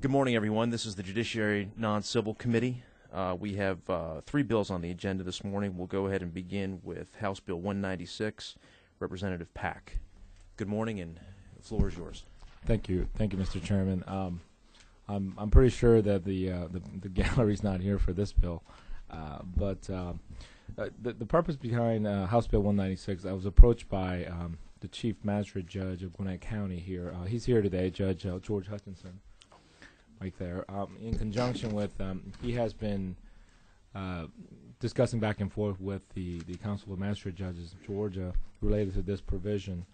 Good morning, everyone. This is the Judiciary Non-Civil Committee. We have 3 bills on the agenda this morning. We'll go ahead and begin with House Bill 196, Representative Pack. Good morning, and the floor is yours. Thank you, Mr. Chairman. I'm pretty sure that the gallery's not here for this bill, but the purpose behind House Bill 196, I was approached by the Chief Magistrate Judge of Gwinnett County here. He's here today, Judge George Hutchinson, right there. In conjunction with, he has been discussing back and forth with the Council of Magistrate Judges of Georgia related to this provision.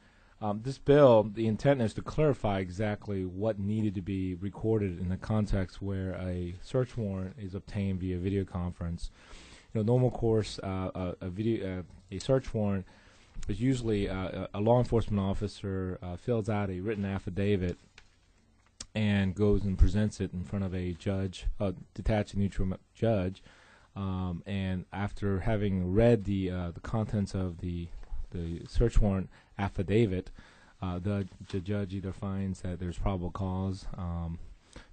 This bill, the intent is to clarify exactly what needed to be recorded in the context where a search warrant is obtained via video conference. You know, normal course, a search warrant is usually a law enforcement officer fills out a written affidavit and goes and presents it in front of a judge, detached and neutral judge, and after having read the contents of the search warrant affidavit, the judge either finds that there's probable cause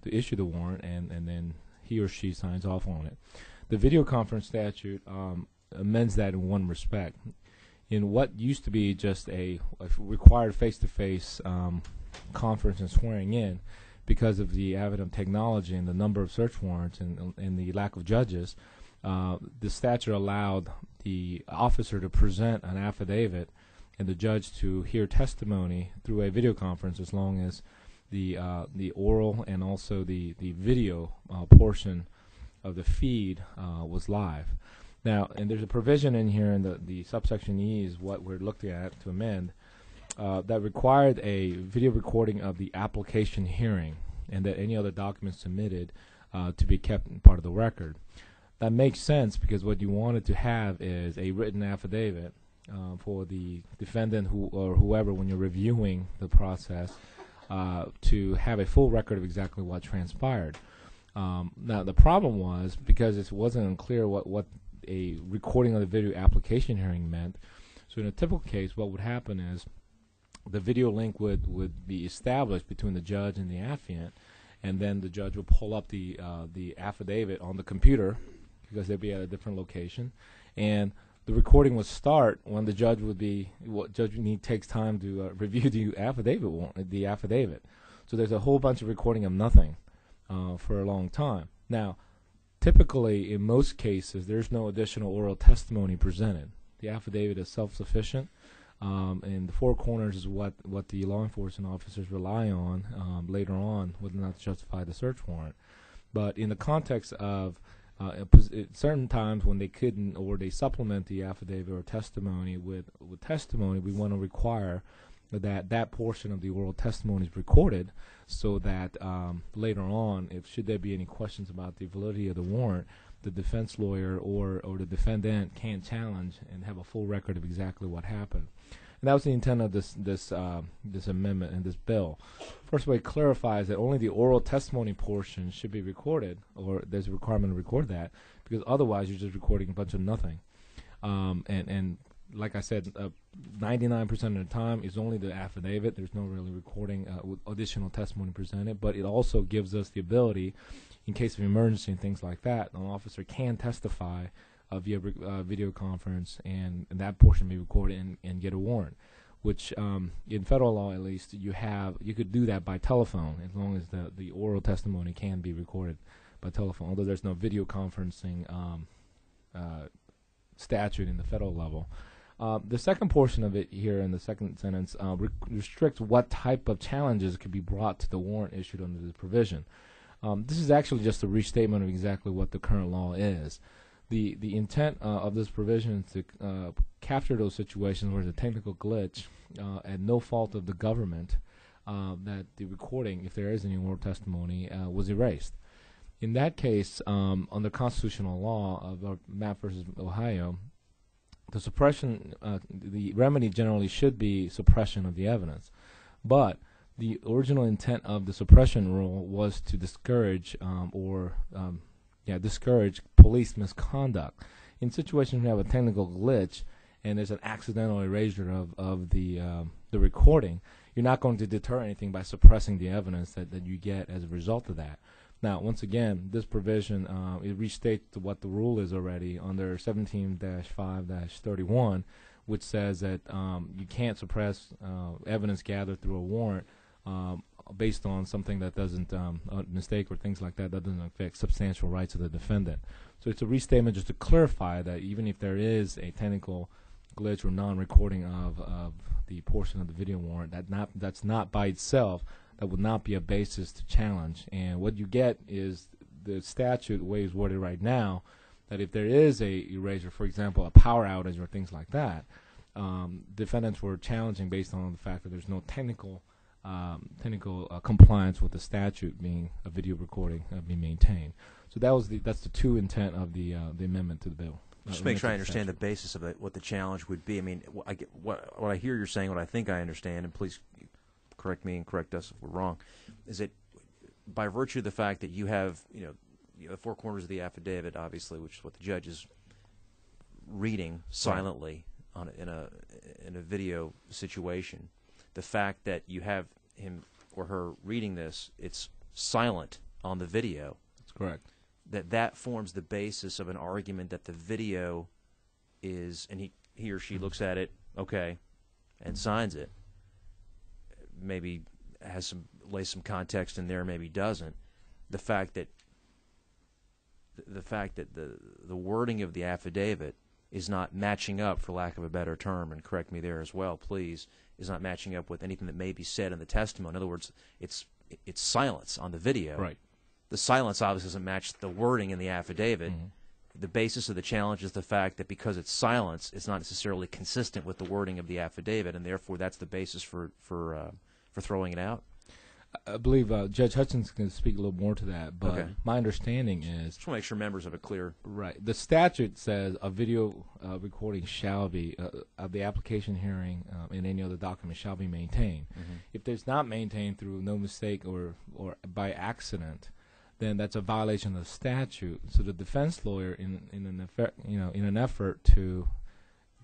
to issue the warrant, and then he or she signs off on it. The video conference statute amends that in one respect. In what used to be just a required face-to-face conference and swearing in, because of the advent of technology and the number of search warrants and the lack of judges, the statute allowed the officer to present an affidavit and the judge to hear testimony through a video conference, as long as the oral and also the video portion of the feed was live. Now, and there's a provision in here, and the subsection E is what we're looking at to amend, that required a video recording of the application hearing, and that any other documents submitted to be kept part of the record. That makes sense, because what you wanted to have is a written affidavit for the defendant or whoever, when you're reviewing the process, to have a full record of exactly what transpired. Now, the problem was, because it wasn't unclear what a recording of the video application hearing meant, so in a typical case, what would happen is the video link would be established between the judge and the affiant, and then the judge would pull up the affidavit on the computer, because they'd be at a different location, and the recording would start when the judge would be, takes time to review the affidavit. So there's a whole bunch of recording of nothing for a long time. Now, typically, in most cases, there's no additional oral testimony presented. The affidavit is self-sufficient, and the 4 corners is what the law enforcement officers rely on later on, whether or not to justify the search warrant. But in the context of certain times when they couldn't, or they supplement the affidavit or testimony with testimony, we want to require that portion of the oral testimony is recorded, so that later on, should there be any questions about the validity of the warrant, the defense lawyer or the defendant can challenge and have a full record of exactly what happened. And that was the intent of this amendment and this bill. First of all, it clarifies that only the oral testimony portion should be recorded, or there's a requirement to record that, because otherwise you're just recording a bunch of nothing. And like I said, 99% of the time is only the affidavit. There's no really recording with additional testimony presented, but it also gives us the ability, in case of emergency and things like that, an officer can testify via video conference, and that portion be recorded and get a warrant, which in federal law, at least, you could do that by telephone, as long as the oral testimony can be recorded by telephone, although there's no video conferencing statute in the federal level. The second portion of it here in the second sentence restricts what type of challenges could be brought to the warrant issued under this provision. This is actually just a restatement of exactly what the current law is. The intent of this provision is to capture those situations where there's a technical glitch at no fault of the government, that the recording, if there is any oral testimony, was erased. In that case, under constitutional law of Mapp versus Ohio, the suppression, the remedy generally should be suppression of the evidence, but the original intent of the suppression rule was to discourage discourage police misconduct. In situations where you have a technical glitch and there's an accidental erasure of the recording, you're not going to deter anything by suppressing the evidence that you get as a result of that. Now, once again, this provision, it restates what the rule is already under 17-5-31, which says that you can't suppress evidence gathered through a warrant based on something that doesn't, a mistake or things like that doesn't affect substantial rights of the defendant. So it's a restatement just to clarify that even if there is a technical glitch or non-recording of the portion of the video warrant, that's not by itself, that would not be a basis to challenge. And what you get is the statute, the way it's worded right now, that if there is a erasure, for example, a power outage or things like that, defendants were challenging based on the fact that there's no technical compliance with the statute being a video recording being maintained. So that's the true intent of the amendment to the bill. Just to make sure I understand the basis of it, what the challenge would be. I mean, what I hear you're saying, what I think I understand, and please correct me and correct us if we're wrong, is that by virtue of the fact that you have, the four corners of the affidavit, obviously, which is what the judge is reading silently in a video situation, the fact that you have him or her reading this, it's silent on the video. That's correct. That forms the basis of an argument that the video is, and he or she looks at it, okay, and signs it. Maybe lays some context in there, maybe doesn't. The fact that the wording of the affidavit is not matching up, for lack of a better term, and correct me there as well, please, is not matching up with anything that may be said in the testimony. In other words, it's silence on the video. Right. The silence obviously doesn't match the wording in the affidavit. Mm-hmm. The basis of the challenge is the fact that because it's silence, it's not necessarily consistent with the wording of the affidavit, and therefore that's the basis for throwing it out. I believe Judge Hutchins can speak a little more to that, but okay. My understanding is... Just want to make sure members have it clear. Right. The statute says a video recording shall be, of the application hearing and any other document shall be maintained. Mm-hmm. If it's not maintained through no mistake or by accident, then that's a violation of the statute. So the defense lawyer, in an effort to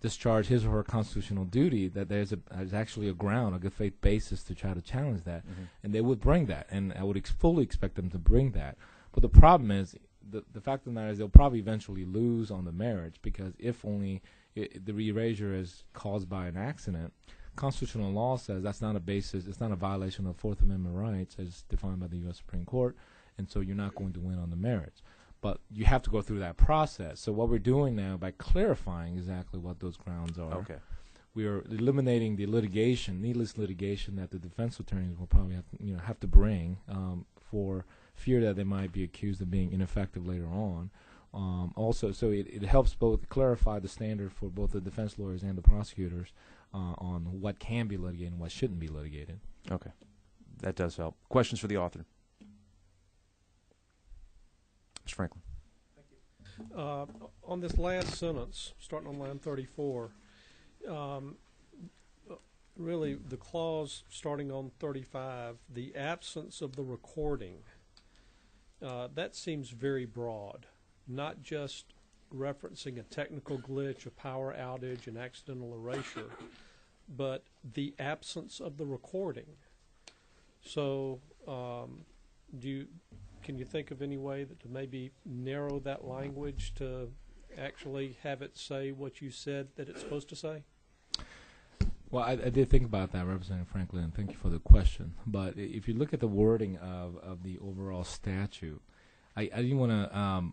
discharge his or her constitutional duty, that there's actually a ground, a good faith basis to try to challenge that, mm-hmm. and they would bring that, and I would fully expect them to bring that. But the problem is, the fact of the matter is they'll probably eventually lose on the merits, because if only the erasure is caused by an accident, constitutional law says that's not a basis, it's not a violation of Fourth Amendment rights as defined by the U.S. Supreme Court, and so you're not going to win on the merits. But you have to go through that process. So what we're doing now, by clarifying exactly what those grounds are, okay, we are eliminating the litigation, needless litigation that the defense attorneys will probably have to bring for fear that they might be accused of being ineffective later on. Also, so it helps both clarify the standard for both the defense lawyers and the prosecutors on what can be litigated and what shouldn't be litigated. Okay, that does help. Questions for the author? Mr. Franklin. Thank you. On this last sentence, starting on line 34, really the clause starting on 35, the absence of the recording, that seems very broad, not just referencing a technical glitch, a power outage, an accidental erasure, but the absence of the recording. So can you think of any way to maybe narrow that language to actually have it say what you said that it's supposed to say? Well, I did think about that, Representative Franklin, and thank you for the question. But if you look at the wording of the overall statute, I didn't want to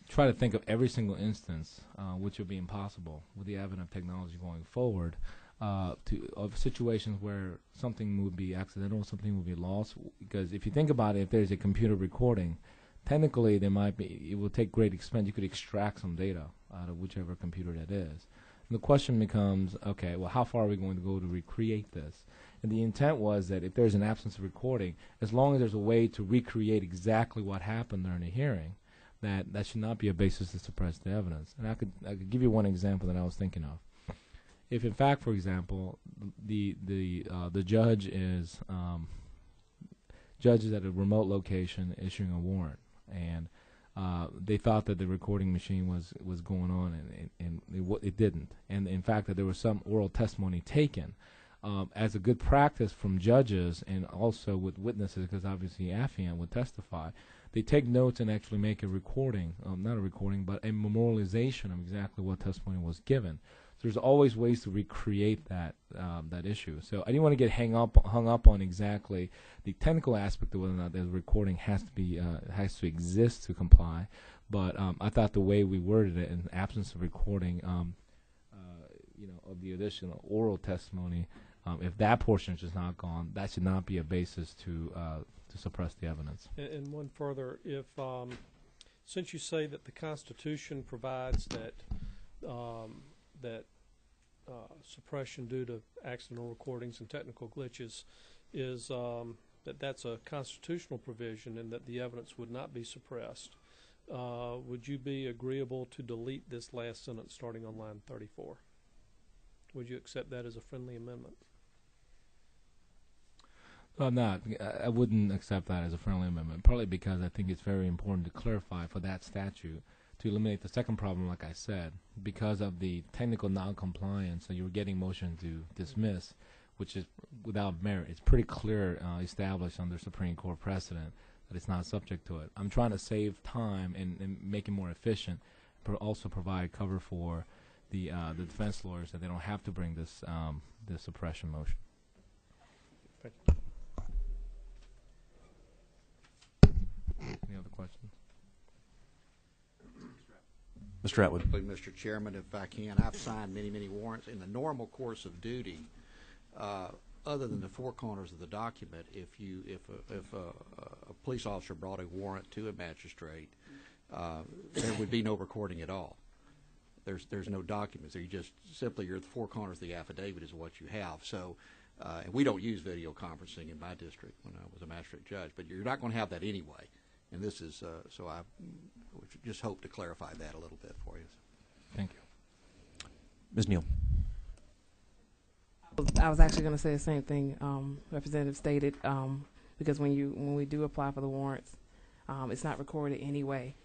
try to think of every single instance, which would be impossible with the advent of technology going forward, of situations where something would be accidental, something would be lost. Because if you think about it, if there's a computer recording, technically it will take great expense. You could extract some data out of whichever computer that is. And the question becomes, okay, well, how far are we going to go to recreate this? And the intent was that if there's an absence of recording, as long as there's a way to recreate exactly what happened during the hearing, that should not be a basis to suppress the evidence. And I could give you one example that I was thinking of. If, in fact, for example, the judge is at a remote location issuing a warrant, and they thought that the recording machine was going on, and it didn't, and in fact that there was some oral testimony taken, as a good practice from judges and also with witnesses, because obviously affiant would testify, they take notes and actually make a recording, not a recording, but a memorialization of exactly what testimony was given. So there's always ways to recreate that that issue. So I didn't want to get hung up on exactly the technical aspect of whether or not the recording has to exist to comply. But I thought the way we worded it, in the absence of recording, of the additional oral testimony, if that portion is just not gone, that should not be a basis to suppress the evidence. And one further, if since you say that the Constitution provides that suppression due to accidental recordings and technical glitches is that's a constitutional provision and that the evidence would not be suppressed, would you be agreeable to delete this last sentence starting on line 34? Would you accept that as a friendly amendment? Well, I'm not. I wouldn't accept that as a friendly amendment, partly because I think it's very important to clarify for that statute to eliminate the second problem, like I said, because of the technical non-compliance, so you're getting motion to dismiss, which is without merit. It's pretty clear, established under Supreme Court precedent, that it's not subject to it. I'm trying to save time and make it more efficient, but also provide cover for the defense lawyers that they don't have to bring this suppression motion. Thank you. Any other questions? Mr. Atwood. Mr. Chairman, if I can, I've signed many warrants in the normal course of duty. Other than the four corners of the document, if a police officer brought a warrant to a magistrate, there would be no recording at all. There's no documents. You just simply the four corners of the affidavit is what you have. So, and we don't use video conferencing in my district when I was a magistrate judge, but you're not going to have that anyway. And this is so I just hope to clarify that a little bit for you. Thank you. Ms. Neal. I was actually going to say the same thing Representative stated, because when we do apply for the warrants, it's not recorded anyway.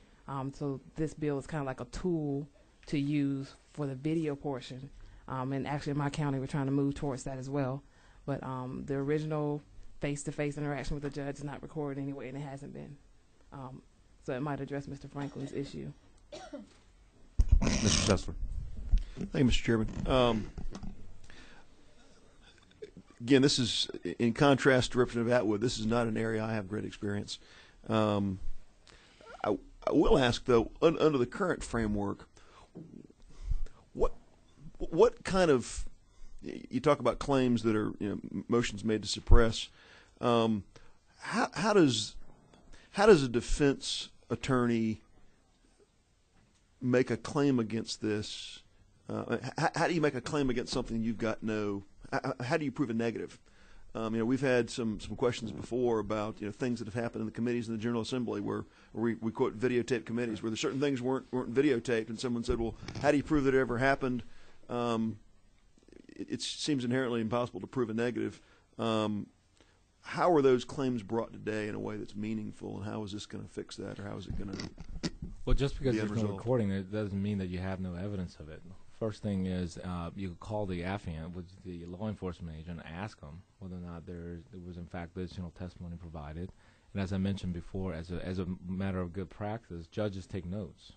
So this bill is kind of like a tool to use for the video portion. And actually in my county, we're trying to move towards that as well. But the original face-to-face interaction with the judge is not recorded anyway, and it hasn't been. So it might address Mr. Franklin's issue. Mr. Sessler. Thank you, Mr. Chairman. Again, this is, in contrast to Representative Atwood, this is not an area I have great experience. I will ask, though, under the current framework, what kind of, you talk about claims that are, motions made to suppress, how does a defense attorney make a claim against this? How do you make a claim against something you've got no? How do you prove a negative? We've had some questions before about things that have happened in the committees in the General Assembly where we quote videotape committees where there's certain things weren't videotaped, and someone said, well, how do you prove that it ever happened? It seems inherently impossible to prove a negative. How are those claims brought today in a way that's meaningful, and how is this going to fix that, or how is it going to? Well, just because there's no recording, it doesn't mean that you have no evidence of it. First thing is you could call the affiant, which is the law enforcement agent, and ask them whether or not there was in fact additional testimony provided. And as I mentioned before, as a matter of good practice, judges take notes.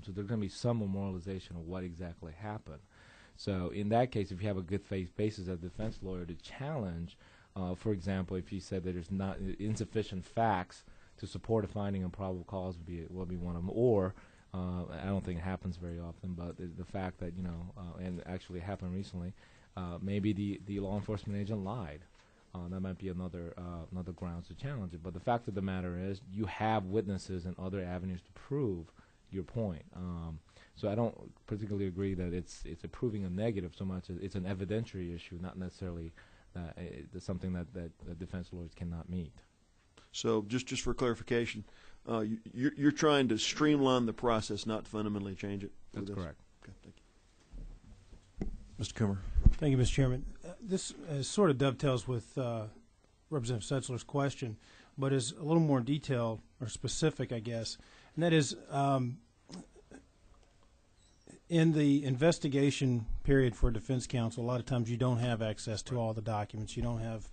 So there's going to be some memorialization of what exactly happened. So in that case, if you have a good faith basis as a defense lawyer to challenge, for example, if you said that there's not insufficient facts to support a finding of probable cause will be one of them, or I don't think it happens very often, but the fact that and actually it happened recently, maybe the law enforcement agent lied. That might be another grounds to challenge it. But the fact of the matter is, you have witnesses and other avenues to prove your point. So I don't particularly agree that it's proving a negative so much as it's an evidentiary issue, not necessarily something that defense lawyers cannot meet. So just for clarification, you're trying to streamline the process, not fundamentally change it? That's correct. Okay, thank you. Mr. Coomer. Thank you, Mr. Chairman. This sort of dovetails with Representative Setzler's question, but is a little more detailed or specific, I guess. And that is, in the investigation period for defense counsel, a lot of times you don't have access to all the documents. You don't have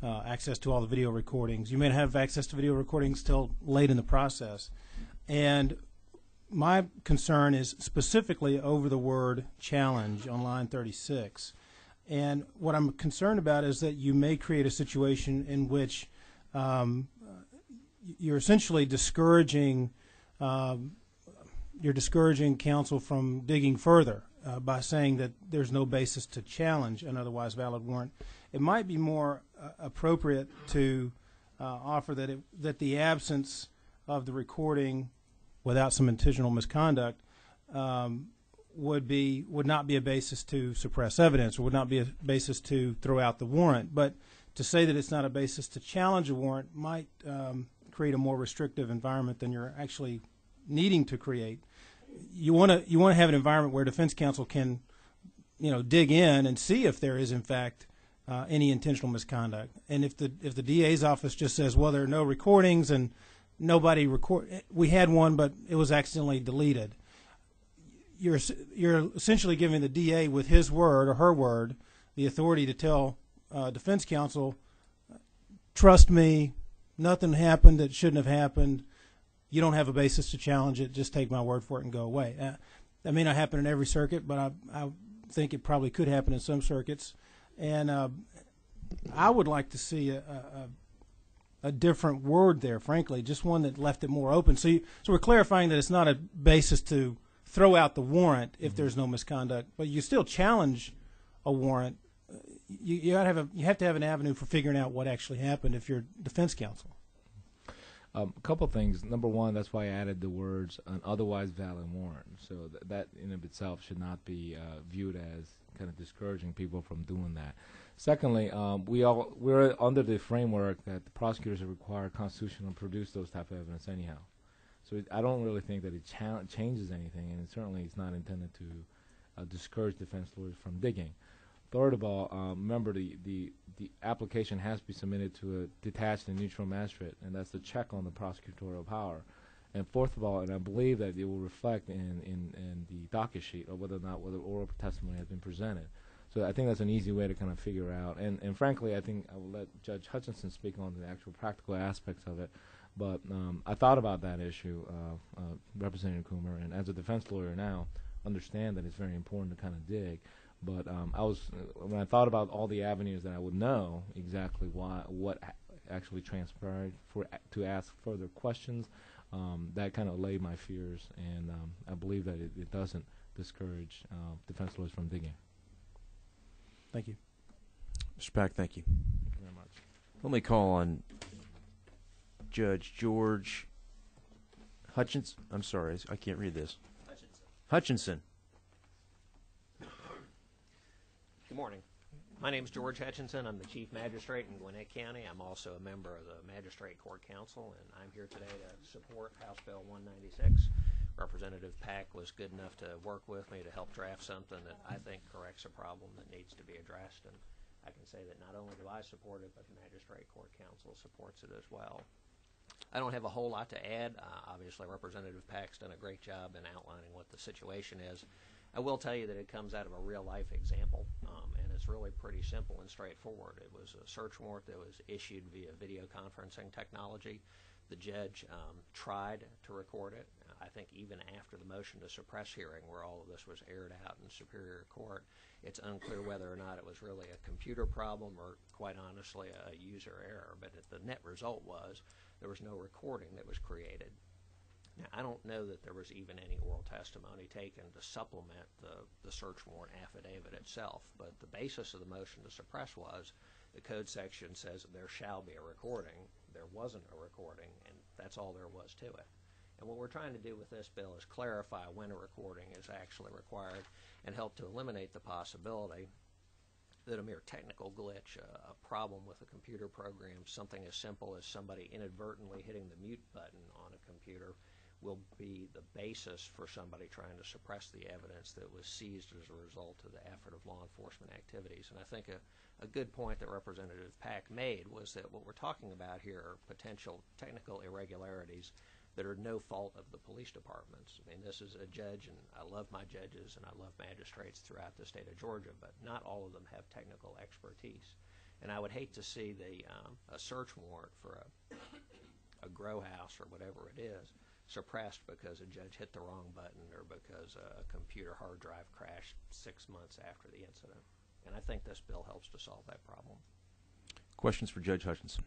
access to all the video recordings. You may not have access to video recordings till late in the process. And my concern is specifically over the word challenge on line 36. And what I'm concerned about is that you may create a situation in which you're essentially discouraging counsel from digging further by saying that there's no basis to challenge an otherwise valid warrant. It might be more appropriate to offer that the absence of the recording without some intentional misconduct would not be a basis to suppress evidence, or would not be a basis to throw out the warrant. But to say that it's not a basis to challenge a warrant might create a more restrictive environment than you're actually needing to create. You want to have an environment where defense counsel can, dig in and see if there is in fact any intentional misconduct. And if the DA's office just says, well, there are no recordings and nobody we had one, but it was accidentally deleted, you're essentially giving the DA with his word or her word the authority to tell defense counsel, trust me, nothing happened that shouldn't have happened. You don't have a basis to challenge it. Just take my word for it and go away. That may not happen in every circuit, but I think it probably could happen in some circuits. And I would like to see a different word there, frankly, just one that left it more open. So we're clarifying that it's not a basis to throw out the warrant if there's no misconduct, but you still challenge a warrant. You have to have an avenue for figuring out what actually happened if you're defense counsel. A couple things. Number one, that's why I added the words "an otherwise valid warrant." So that in of itself should not be viewed as kind of discouraging people from doing that. Secondly, we're under the framework that the prosecutors are required constitutionally to produce those type of evidence anyhow. So I don't really think that it changes anything, and certainly it's not intended to discourage defense lawyers from digging. Third of all, remember the application has to be submitted to a detached and neutral magistrate, and that's the check on the prosecutorial power. And fourth of all, and I believe that it will reflect in the docket sheet of whether oral testimony has been presented. So I think that's an easy way to kind of figure out. And frankly, I think I will let Judge Hutchinson speak on the actual practical aspects of it. But I thought about that issue, Representative Coomer, and as a defense lawyer now, understand that it's very important to kind of dig. But when I thought about all the avenues that I would know exactly what actually transpired to ask further questions, that kind of allayed my fears, and I believe that it doesn't discourage defense lawyers from digging. Thank you. Mr. Pack, thank you. Thank you very much. Let me call on Judge George Hutchinson. I'm sorry, I can't read this. Hutchinson. Good morning. My name is George Hutchinson. I'm the Chief Magistrate in Gwinnett County. I'm also a member of the Magistrate Court Council, and I'm here today to support House Bill 196. Representative Pack was good enough to work with me to help draft something that I think corrects a problem that needs to be addressed, and I can say that not only do I support it, but the Magistrate Court Council supports it as well. I don't have a whole lot to add. Obviously, Representative Pack's done a great job in outlining what the situation is. I will tell you that it comes out of a real-life example, and it's really pretty simple and straightforward. It was a search warrant that was issued via video conferencing technology. The judge tried to record it. I think even after the motion to suppress hearing, where all of this was aired out in Superior Court, it's unclear whether or not it was really a computer problem or, quite honestly, a user error. But the net result was there was no recording that was created. Now, I don't know that there was even any oral testimony taken to supplement the search warrant affidavit itself, but the basis of the motion to suppress was the code section says there shall be a recording. There wasn't a recording, and that's all there was to it. And what we're trying to do with this bill is clarify when a recording is actually required and help to eliminate the possibility that a mere technical glitch, a problem with a computer program, something as simple as somebody inadvertently hitting the mute button on a computer, will be the basis for somebody trying to suppress the evidence that was seized as a result of the effort of law enforcement activities. And I think a good point that Representative Pack made was that what we're talking about here are potential technical irregularities that are no fault of the police departments. I mean, this is a judge, and I love my judges and I love magistrates throughout the state of Georgia, but not all of them have technical expertise. And I would hate to see a search warrant for a grow house or whatever it is suppressed because a judge hit the wrong button or because a computer hard drive crashed 6 months after the incident. And I think this bill helps to solve that problem. Questions for Judge Hutchinson?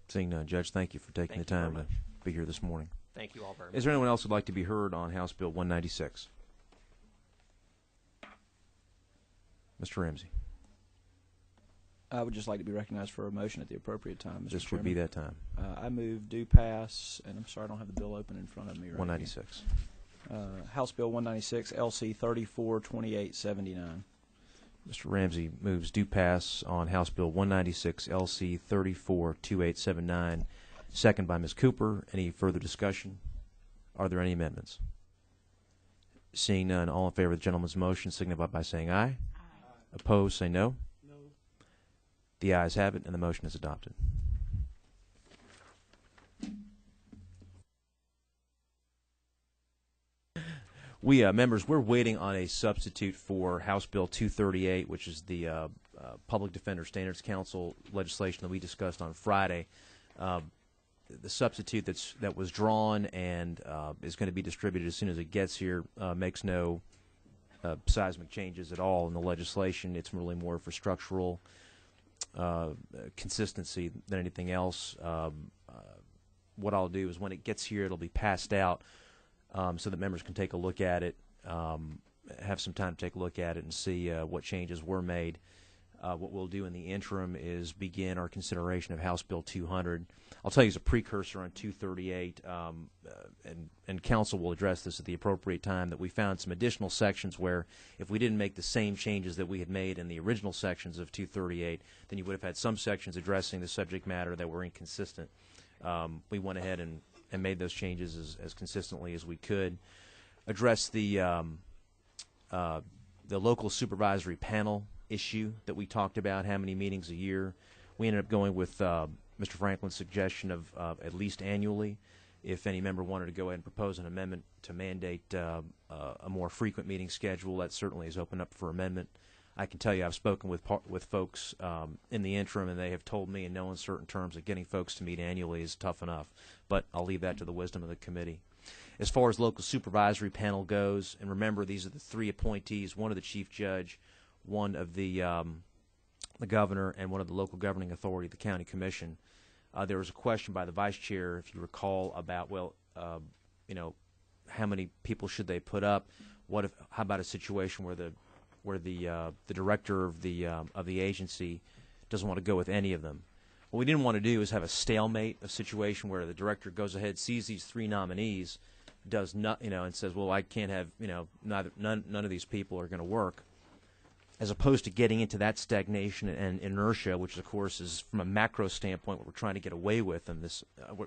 Seeing none, Judge, thank you for taking the time to be here this morning. Thank you all very much. Is there anyone else who would like to be heard on House Bill 196? Mr. Ramsey. I would just like to be recognized for a motion at the appropriate time, Mr. This Chairman. would be that time. I move due pass, and I'm sorry I don't have the bill open in front of me right 196. now. House Bill 196, LC 342879. Mr. Ramsey moves due pass on House Bill 196, LC 342879. Second by Ms. Cooper. Any further discussion? Are there any amendments? Seeing none, all in favor of the gentleman's motion signify by saying aye. Aye. Opposed, say no. No. The ayes have it, and the motion is adopted. Members, we're waiting on a substitute for House Bill 238, which is the Public Defender Standards Council legislation that we discussed on Friday. The substitute that was drawn and is going to be distributed as soon as it gets here makes no seismic changes at all in the legislation. It's really more for structural consistency than anything else. What I'll do is when it gets here, it'll be passed out so that members can take a look at it, have some time to take a look at it and see what changes were made. What we'll do in the interim is begin our consideration of House Bill 200. I'll tell you as a precursor on 238, and Council will address this at the appropriate time, that we found some additional sections where if we didn't make the same changes that we had made in the original sections of 238, then you would have had some sections addressing the subject matter that were inconsistent. We went ahead and made those changes as consistently as we could. Address the local supervisory panel issue that we talked about, how many meetings a year. We ended up going with Mr. Franklin's suggestion of at least annually. If any member wanted to go ahead and propose an amendment to mandate a more frequent meeting schedule, that certainly is open up for amendment. I can tell you I've spoken with folks in the interim, and they have told me in no uncertain terms that getting folks to meet annually is tough enough, but I'll leave that to the wisdom of the committee. As far as local supervisory panel goes, and remember these are the three appointees, one of the chief judge, one of the governor, and one of the local governing authority, the county commission. There was a question by the vice chair, if you recall, about how many people should they put up? How about a situation where the director of the agency doesn't want to go with any of them? What we didn't want to do is have a stalemate, a situation where the director goes ahead, sees these three nominees, does not, and says, well, I can't have, none of these people are going to work. As opposed to getting into that stagnation and inertia, which of course is from a macro standpoint what we're trying to get away with, and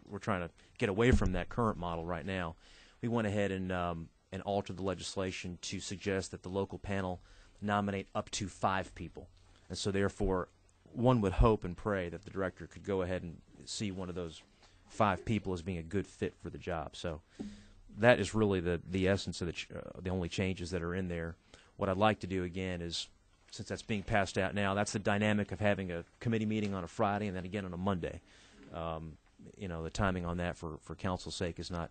we're trying to get away from that current model right now. We went ahead and altered the legislation to suggest that the local panel nominate up to 5 people, and so therefore one would hope and pray that the director could go ahead and see one of those 5 people as being a good fit for the job. So that is really the essence of the only changes that are in there. What I'd like to do again is, since that's being passed out now, that's the dynamic of having a committee meeting on a Friday and then again on a Monday. The timing on that for council's sake is not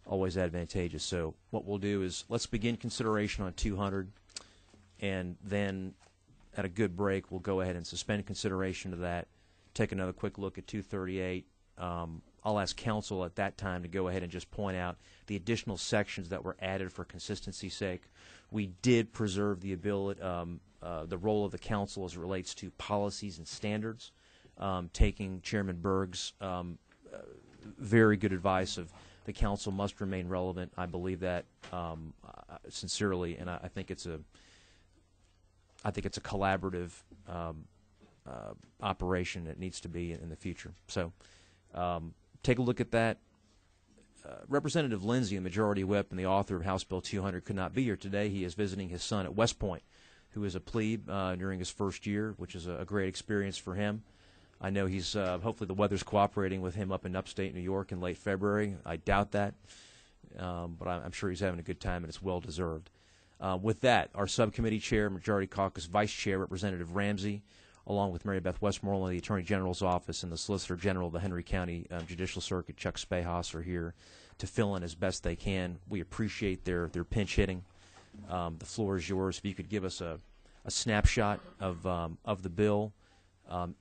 always advantageous. So what we'll do is let's begin consideration on 200, and then at a good break we'll go ahead and suspend consideration of that, take another quick look at 238. I'll ask council at that time to go ahead and just point out the additional sections that were added for consistency's sake. We did preserve the ability, the role of the council as it relates to policies and standards, taking Chairman Berg's very good advice of the council must remain relevant. I believe that sincerely, and I think it's a collaborative operation that needs to be in the future. So take a look at that. Representative Lindsay, the majority whip and the author of House Bill 200, could not be here today. He is visiting his son at West Point, who is a plebe during his first year, which is a great experience for him. I know he's hopefully the weather's cooperating with him up in upstate New York in late February. I doubt that, but I'm sure he's having a good time, and it's well deserved. With that, our subcommittee chair, Majority Caucus Vice Chair, Representative Ramsey, along with Mary Beth Westmoreland, the Attorney General's office, and the Solicitor General of the Henry County Judicial Circuit, Chuck Spahas, are here to fill in as best they can. We appreciate their pinch hitting. The floor is yours. If you could give us a snapshot of the bill,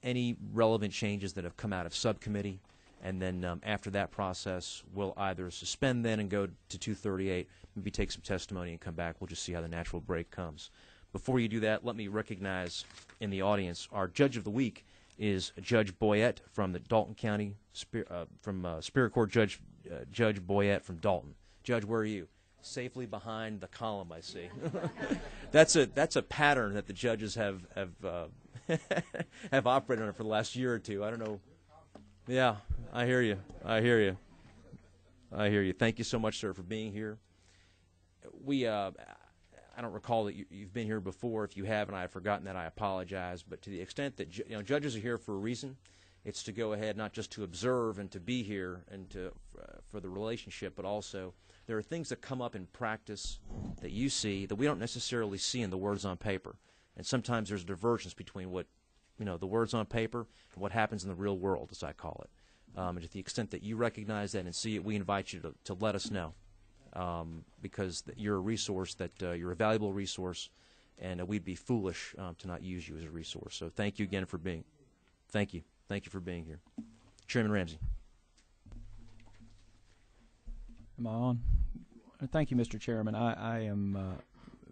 any relevant changes that have come out of subcommittee, and then after that process, we'll either suspend then and go to 238, maybe take some testimony and come back. We'll just see how the natural break comes. Before you do that, let me recognize in the audience our Judge of the Week is Judge Boyette from the Dalton County, Superior Court Judge Boyette from Dalton. Judge, where are you? Safely behind the column, I see. That's a pattern that the judges have have operated on for the last year or two. I don't know. Yeah, I hear you. I hear you. I hear you. Thank you so much, sir, for being here. I don't recall that you've been here before. If you haven't, I have forgotten that. I apologize. But to the extent that judges are here for a reason, it's to go ahead not just to observe and to be here and to for the relationship, but also there are things that come up in practice that you see that we don't necessarily see in the words on paper. And sometimes there's a divergence between what the words on paper and what happens in the real world, as I call it. And to the extent that you recognize that and see it, we invite you to let us know. Because you're a resource, you're a valuable resource, and we'd be foolish to not use you as a resource. So thank you again for being. Thank you for being here, Chairman Ramsey. Am I on? Thank you, Mr. Chairman. I am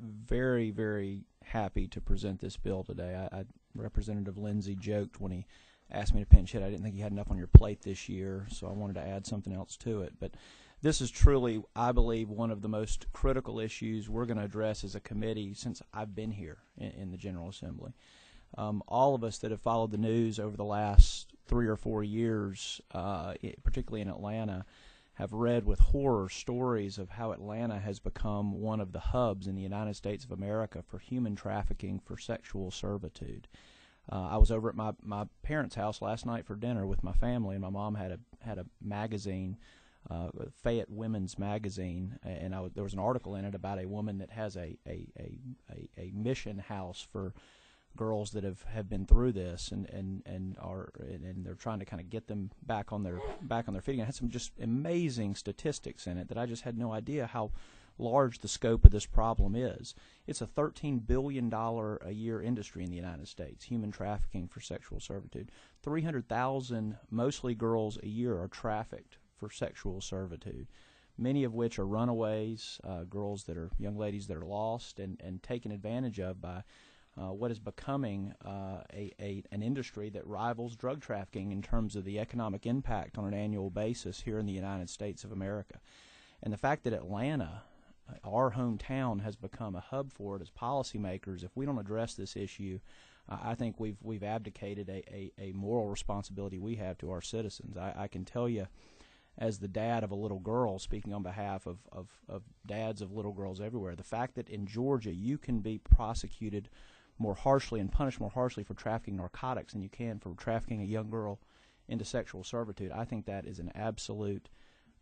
very, very happy to present this bill today. Representative Lindsay joked when he asked me to pinch hit. I didn't think you had enough on your plate this year, so I wanted to add something else to it. But this is truly, I believe, one of the most critical issues we're going to address as a committee since I've been here in the General Assembly. All of us that have followed the news over the last 3 or 4 years, particularly in Atlanta, have read with horror stories of how Atlanta has become one of the hubs in the United States of America for human trafficking for sexual servitude. I was over at my parents' house last night for dinner with my family, and my mom had a magazine, Fayette Women's Magazine, and there was an article in it about a woman that has a mission house for girls that have been through this and they're trying to kind of get them back on their feet. And it had some just amazing statistics in it that I just had no idea how large the scope of this problem is. It's a $13 billion a year industry in the United States, human trafficking for sexual servitude. 300,000, mostly girls, a year are trafficked for sexual servitude, many of which are runaways, young ladies that are lost and taken advantage of by what is becoming an industry that rivals drug trafficking in terms of the economic impact on an annual basis here in the United States of America. And the fact that Atlanta, our hometown, has become a hub for it as policymakers, if we don't address this issue, I think we've abdicated a moral responsibility we have to our citizens. I can tell you, as the dad of a little girl, speaking on behalf of dads of little girls everywhere, the fact that in Georgia you can be prosecuted more harshly and punished more harshly for trafficking narcotics than you can for trafficking a young girl into sexual servitude, I think that is an absolute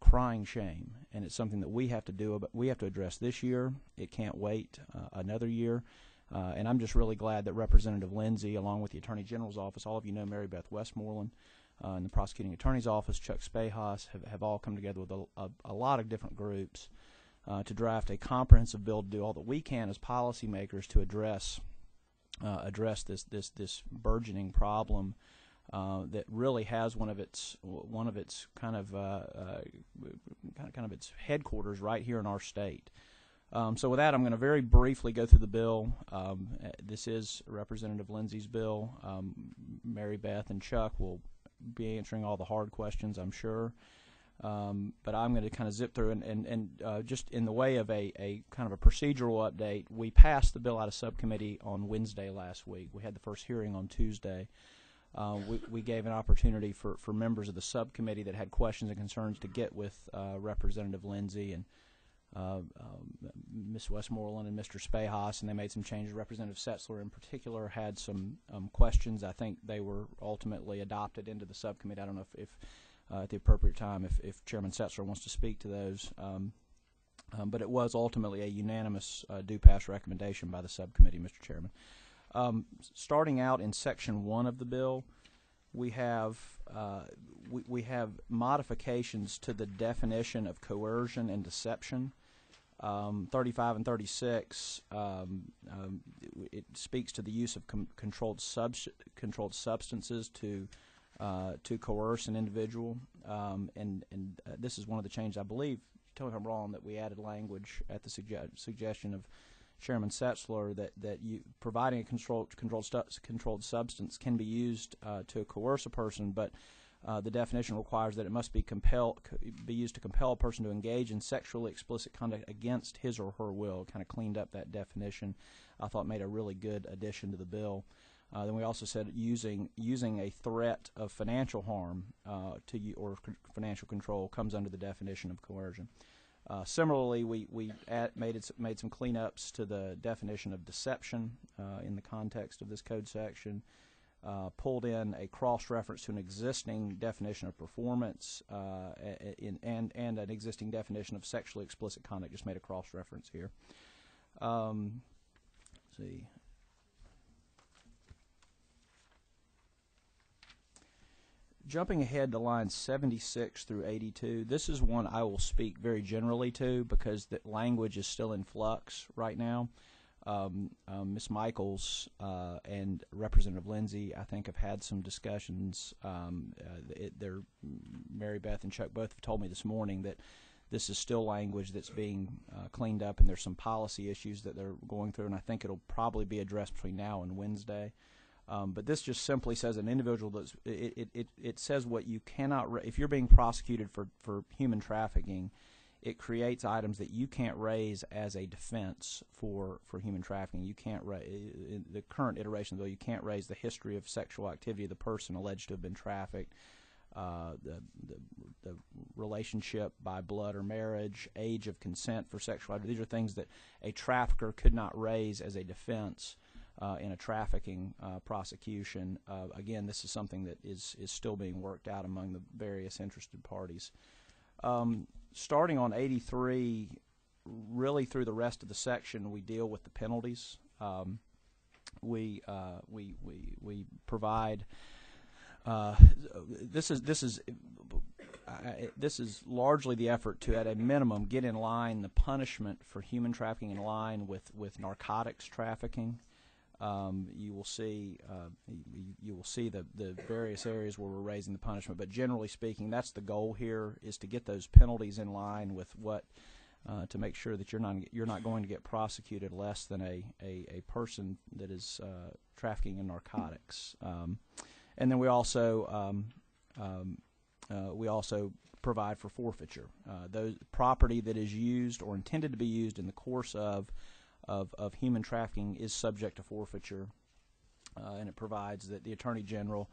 crying shame, and it's something that we have to do. But we have to address this year. It can't wait another year. And I'm just really glad that Representative Lindsay, along with the Attorney General's office, all of you know Mary Beth Westmoreland, and the Prosecuting Attorney's office, Chuck Spahas, have all come together with a lot of different groups to draft a comprehensive bill to do all that we can as policymakers to address this burgeoning problem that really has one of its kind of its headquarters right here in our state. So with that, I'm going to very briefly go through the bill. This is Representative Lindsay's bill. Mary Beth and Chuck will be answering all the hard questions, I'm sure. But I'm going to kind of zip through and just in the way of a kind of a procedural update, we passed the bill out of subcommittee on Wednesday last week. We had the first hearing on Tuesday. We gave an opportunity for members of the subcommittee that had questions and concerns to get with Representative Lindsay, and Ms. Westmoreland and Mr. Spahas, and they made some changes. Representative Setzler in particular had some questions. I think they were ultimately adopted into the subcommittee. I don't know if at the appropriate time, if Chairman Setzler wants to speak to those. But it was ultimately a unanimous do-pass recommendation by the subcommittee, Mr. Chairman. Starting out in Section 1 of the bill, we have modifications to the definition of coercion and deception. 35 and 36, it speaks to the use of controlled substances to coerce an individual, and this is one of the changes, I believe. Tell me if I'm wrong, that we added language at the suggestion of Chairman Setzler that providing a controlled substance can be used to coerce a person, but the definition requires that it must be used to compel a person to engage in sexually explicit conduct against his or her will. Kind of cleaned up that definition. I thought made a really good addition to the bill. Then we also said using a threat of financial harm or financial control comes under the definition of coercion. Similarly, we made some cleanups to the definition of deception in the context of this code section. Pulled in a cross-reference to an existing definition of performance and an existing definition of sexually explicit conduct. Just made a cross-reference here. Let's see. Jumping ahead to lines 76 through 82, this is one I will speak very generally to because the language is still in flux right now. Ms. Michaels and Representative Lindsay, I think, have had some discussions. Mary Beth and Chuck both have told me this morning that this is still language that's being cleaned up, and there's some policy issues that they're going through, and I think it'll probably be addressed between now and Wednesday. But this just simply says an individual it says what you cannot if you're being prosecuted for human trafficking, it creates items that you can't raise as a defense for human trafficking. You can't in the current iteration of the bill, you can't raise the history of sexual activity of the person alleged to have been trafficked, the relationship by blood or marriage, age of consent for sexual activity. These are things that a trafficker could not raise as a defense in a trafficking prosecution. Again, this is something that is still being worked out among the various interested parties. Starting on 83, really through the rest of the section, we deal with the penalties. We provide. This is largely the effort to, at a minimum, get in line the punishment for human trafficking in line with narcotics trafficking. You will see the various areas where we're raising the punishment, but generally speaking, that's the goal here, is to get those penalties in line with what to make sure that you're not going to get prosecuted less than a person that is trafficking in narcotics. And then we also provide for forfeiture. Those property that is used or intended to be used in the course of human trafficking is subject to forfeiture, and it provides that the Attorney General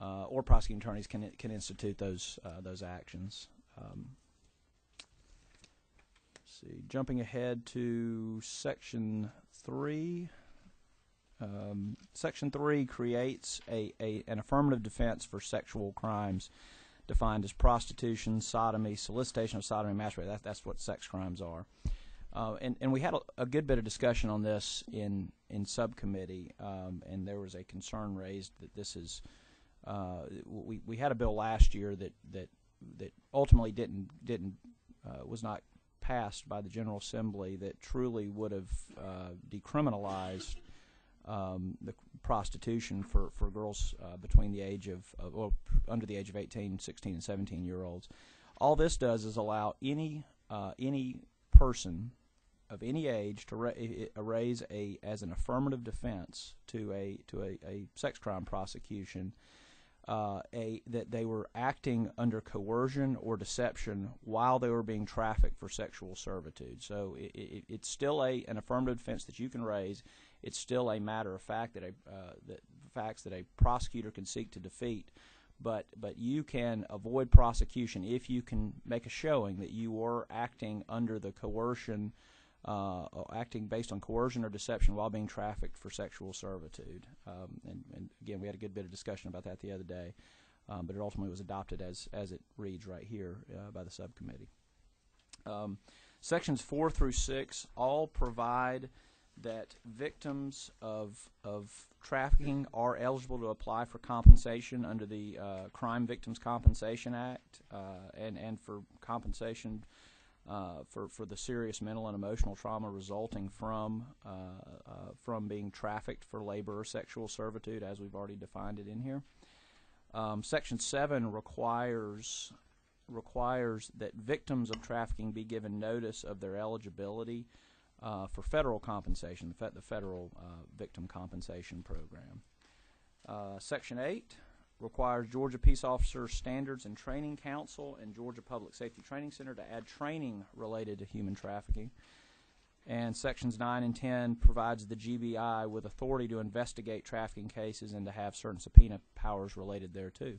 or prosecuting attorneys can institute those actions. Let's see, jumping ahead to Section 3. Section 3 creates an affirmative defense for sexual crimes defined as prostitution, sodomy, solicitation of sodomy, masturbation. That's what sex crimes are. And we had a good bit of discussion on this in subcommittee, and there was a concern raised that this is we had a bill last year that ultimately was not passed by the General Assembly that truly would have decriminalized the prostitution for girls between the age of under the age of 18, 16, and 17-year-olds. All this does is allow any person of any age to raise as an affirmative defense to a sex crime prosecution that they were acting under coercion or deception while they were being trafficked for sexual servitude. So it's still an affirmative defense that you can raise. It's still a matter of fact that a prosecutor can seek to defeat. but you can avoid prosecution if you can make a showing that you were acting under the coercion, acting based on coercion or deception while being trafficked for sexual servitude. And again, we had a good bit of discussion about that the other day, but it ultimately was adopted as it reads right here by the subcommittee. Sections 4 through 6 all provide that victims of trafficking are eligible to apply for compensation under the Crime Victims Compensation Act and for compensation for the serious mental and emotional trauma resulting from being trafficked for labor or sexual servitude, as we've already defined it in here. Section 7 requires that victims of trafficking be given notice of their eligibility for federal compensation, the federal victim compensation program. Section 8 requires Georgia Peace Officer Standards and Training Council and Georgia Public Safety Training Center to add training related to human trafficking. And Sections 9 and 10 provides the GBI with authority to investigate trafficking cases and to have certain subpoena powers related thereto.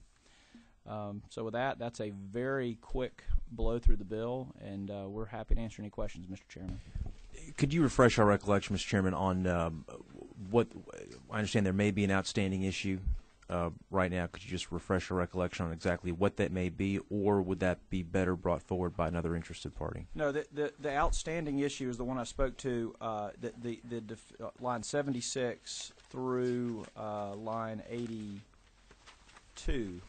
So with that, that's a very quick blow through the bill, and we're happy to answer any questions, Mr. Chairman. Could you refresh our recollection, Mr. Chairman, on what I understand there may be an outstanding issue right now. Could you just refresh our recollection on exactly what that may be, or would that be better brought forward by another interested party? No, the outstanding issue is the one I spoke to, line 76 through line 82.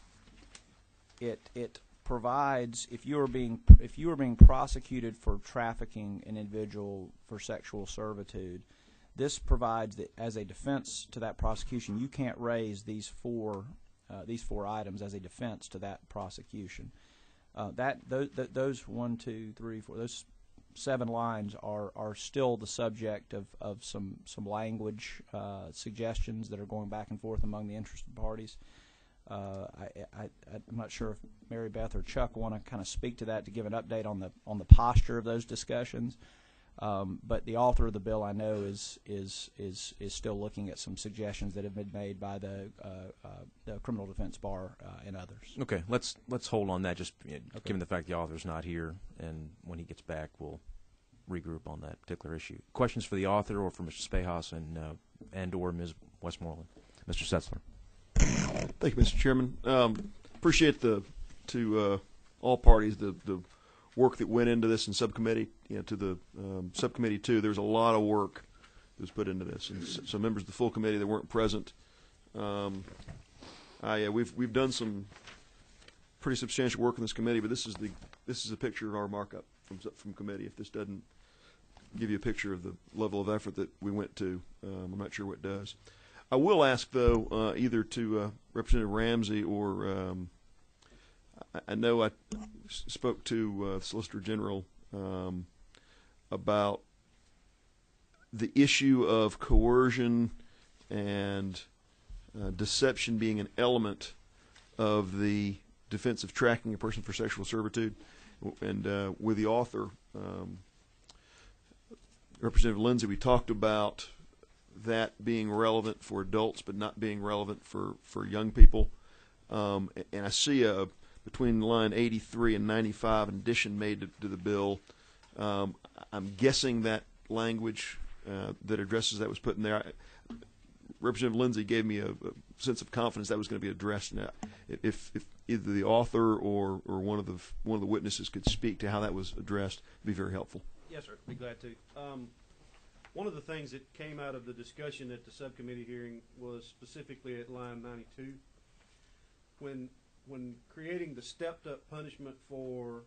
It provides if you are being prosecuted for trafficking an individual for sexual servitude, this provides that as a defense to that prosecution, you can't raise these four items as a defense to that prosecution. Those 1, 2, 3, 4, those 7 lines are still the subject of some language suggestions that are going back and forth among the interested parties. I'm not sure if Mary Beth or Chuck want to kind of speak to that to give an update on the posture of those discussions. But the author of the bill, I know, is still looking at some suggestions that have been made by the criminal defense bar and others. Okay, let's hold on that. Just given the fact the author's not here, and when he gets back, we'll regroup on that particular issue. Questions for the author or for Mr. Spejas and or Ms. Westmoreland, Mr. Setzler. Thank you, Mr. Chairman. Appreciate to all parties the work that went into this in subcommittee. To the subcommittee too. There's a lot of work that was put into this, and some members of the full committee that weren't present. We've done some pretty substantial work in this committee, but this is a picture of our markup from committee. If this doesn't give you a picture of the level of effort that we went to, I'm not sure what does. I will ask, though, either to Representative Ramsey or I know I spoke to Solicitor General about the issue of coercion and deception being an element of the defense of tracking a person for sexual servitude. And with the author, Representative Lindsay, we talked about that being relevant for adults but not being relevant for young people. And I see between line 83 and 95 an addition made to the bill. I'm guessing that language that addresses that was put in there. Representative Lindsay gave me a sense of confidence that was going to be addressed. Now, if either the author or one of the witnesses could speak to how that was addressed, it'd be very helpful. Yes, sir. Be glad to. One of the things that came out of the discussion at the subcommittee hearing was specifically at line 92. When creating the stepped-up punishment for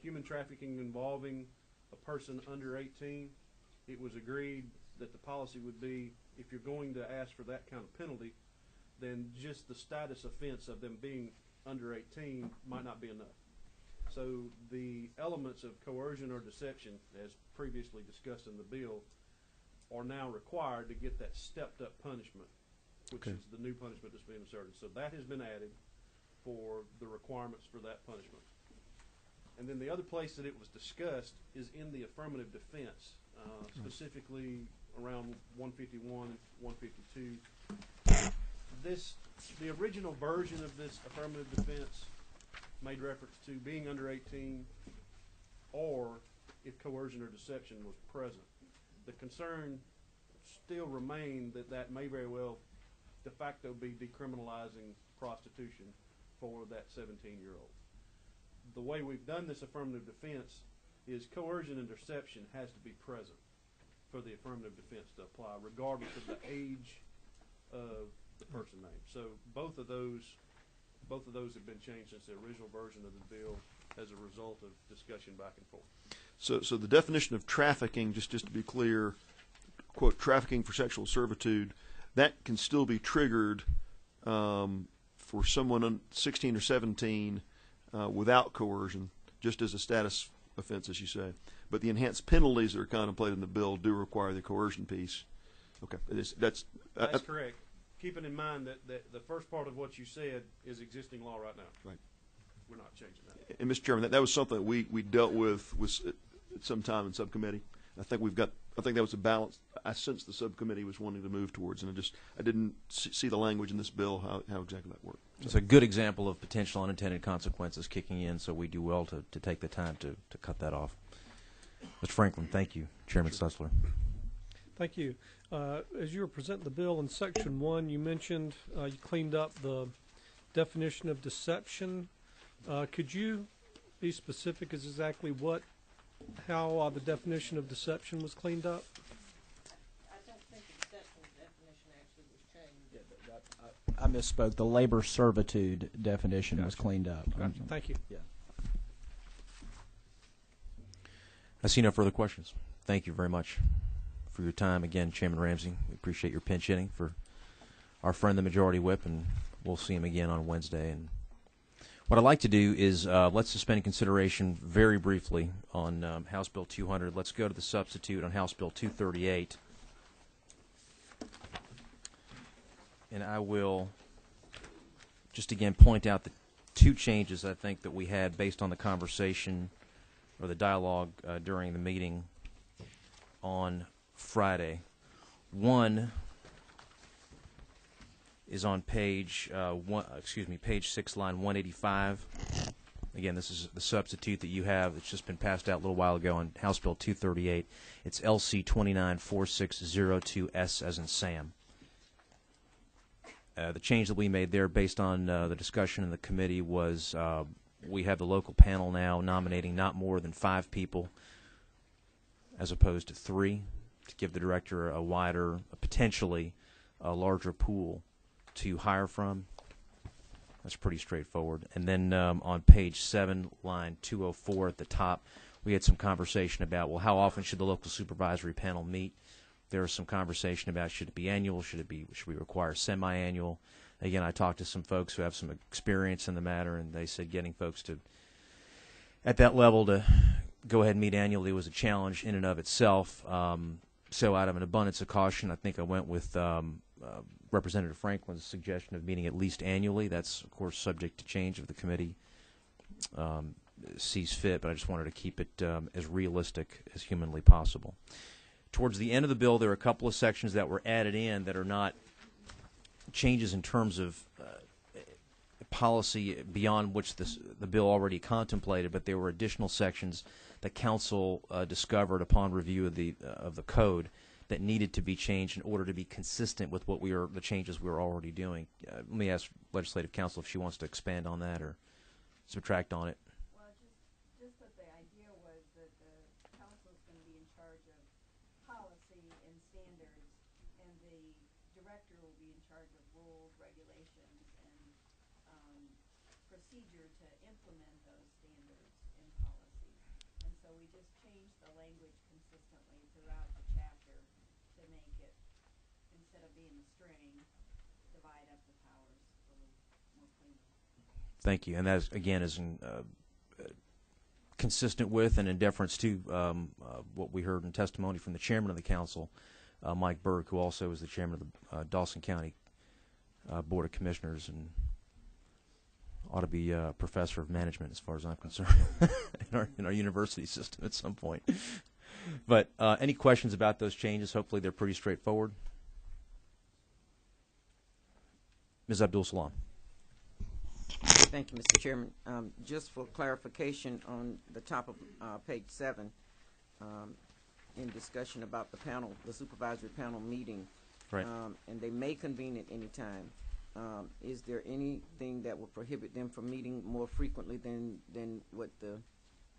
human trafficking involving a person under 18, it was agreed that the policy would be, if you're going to ask for that kind of penalty, then just the status offense of them being under 18 might not be enough. So the elements of coercion or deception, as previously discussed in the bill, are now required to get that stepped-up punishment, which is the new punishment that's being asserted. So that has been added for the requirements for that punishment. And then the other place that it was discussed is in the affirmative defense, specifically around 151 and 152. This The original version of this affirmative defense made reference to being under 18 or if coercion or deception was present. The concern still remained that that may very well de facto be decriminalizing prostitution for that 17-year-old. The way we've done this affirmative defense is coercion and deception has to be present for the affirmative defense to apply, regardless of the age of the person named. So both of those have been changed since the original version of the bill as a result of discussion back and forth. So the definition of trafficking, just to be clear, quote, trafficking for sexual servitude, that can still be triggered for someone 16 or 17 without coercion, just as a status offense, as you say. But the enhanced penalties that are contemplated in the bill do require the coercion piece. Okay, that's correct. Keeping in mind that the first part of what you said is existing law right now. Right. We're not changing that. And Mr. Chairman, that was something we dealt with at some time in subcommittee. I think that was a balance I sensed the subcommittee was wanting to move towards, and I didn't see the language in this bill how exactly that worked. It's a good example of potential unintended consequences kicking in, so we do well to take the time to cut that off. Mr. Franklin, thank you. Chairman Sussler. Thank you. As you were presenting the bill in Section 1, you mentioned you cleaned up the definition of deception. Could you be specific as exactly how the definition of deception was cleaned up? I don't think the deception definition actually was changed. I misspoke. The labor servitude definition was cleaned up. Gotcha. Thank you. Yeah. I see no further questions. Thank you very much for your time. Again, Chairman Ramsey, we appreciate your pinch hitting for our friend the Majority Whip, and we'll see him again on Wednesday. And what I'd like to do is let's suspend consideration very briefly on House Bill 200. Let's go to the substitute on House Bill 238. And I will just again point out the two changes I think that we had based on the conversation or the dialogue during the meeting on Friday. One is on page page 6, line 185. Again, this is the substitute that you have. It's just been passed out a little while ago on House Bill 238. It's LC 294602S as in Sam. The change that we made there based on the discussion in the committee was we have the local panel now nominating not more than 5 people as opposed to 3 to give the director a wider, potentially a larger pool to hire from. That's pretty straightforward. And then on page 7, line 204 at the top, we had some conversation about, well, how often should the local supervisory panel meet? There was some conversation about should it be annual, should we require semi-annual? Again, I talked to some folks who have some experience in the matter, and they said getting folks to at that level to go ahead and meet annually was a challenge in and of itself. So out of an abundance of caution, I think I went with Representative Franklin's suggestion of meeting at least annually. That's, of course, subject to change if the committee sees fit, but I just wanted to keep it as realistic as humanly possible. Towards the end of the bill, there are a couple of sections that were added in that are not changes in terms of policy beyond which the bill already contemplated, but there were additional sections that Council discovered upon review of the code that needed to be changed in order to be consistent with what the changes we were already doing. Let me ask Legislative Counsel if she wants to expand on that or subtract on it. Well, just that the idea was that the council is going to be in charge of policy and standards, and the director will be in charge of rules, regulations, and procedure to implement those standards and policies. And so we just changed the language consistently throughout the chapter to make it, instead of being a string, divide up the powers a little more cleanly. Thank you. And that, again, is consistent with and in deference to what we heard in testimony from the chairman of the council, Mike Burke, who also is the chairman of the Dawson County Board of Commissioners and ought to be a professor of management as far as I'm concerned in our university system at some point. But any questions about those changes? Hopefully they're pretty straightforward. Ms. Abdul Salam. Thank you, Mr. Chairman. Just for clarification on the top of page 7, in discussion about the panel, the supervisory panel meeting, Right. And they may convene at any time. Is there anything that will prohibit them from meeting more frequently than what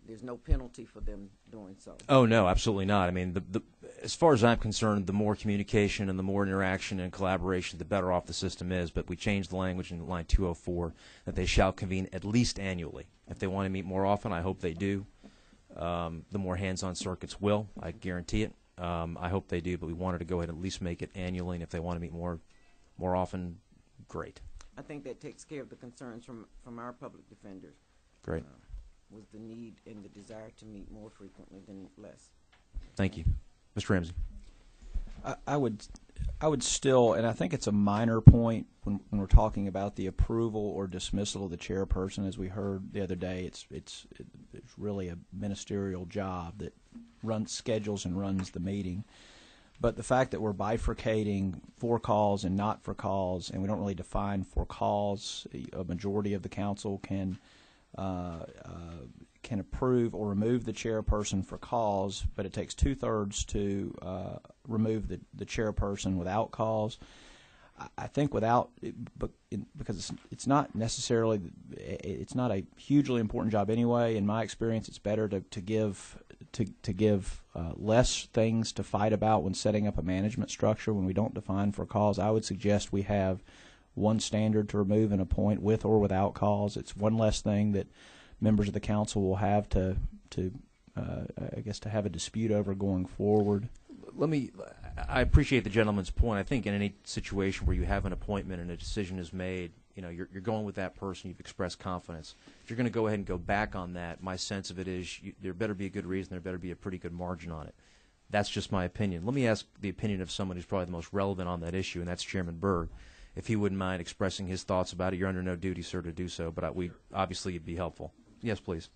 there's no penalty for them doing so? Oh, no, absolutely not. I mean, as far as I'm concerned, the more communication and the more interaction and collaboration, the better off the system is. But we changed the language in line 204 that they shall convene at least annually. If they want to meet more often, I hope they do. The more hands-on circuits will, I guarantee it. I hope they do, but we wanted to go ahead and at least make it annually, and if they want to meet more often, great. I think that takes care of the concerns from our public defenders. Great. Was the need and the desire to meet more frequently than less. Thank you. Mr. Ramsey. I would still, and I think it's a minor point when we're talking about the approval or dismissal of the chairperson. As we heard the other day, it's really a ministerial job that schedules and runs the meeting. But the fact that we're bifurcating for cause and not for cause, and we don't really define for cause, a majority of the council can approve or remove the chairperson for cause, but it takes 2/3 to remove the chairperson without cause. I think because it's not necessarily, it's not a hugely important job anyway. In my experience, it's better to give less things to fight about when setting up a management structure when we don't define for cause. I would suggest we have one standard to remove and appoint with or without cause. It's one less thing that members of the council will have to have a dispute over going forward. I appreciate the gentleman's point. I think in any situation where you have an appointment and a decision is made, you're going with that person, you've expressed confidence. If you're going to go ahead and go back on that, my sense of it is there better be a good reason, there better be a pretty good margin on it. That's just my opinion. Let me ask the opinion of someone who's probably the most relevant on that issue, and that's Chairman Berg. If he wouldn't mind expressing his thoughts about it, you're under no duty, sir, to do so, but obviously it'd be helpful. Yes, please.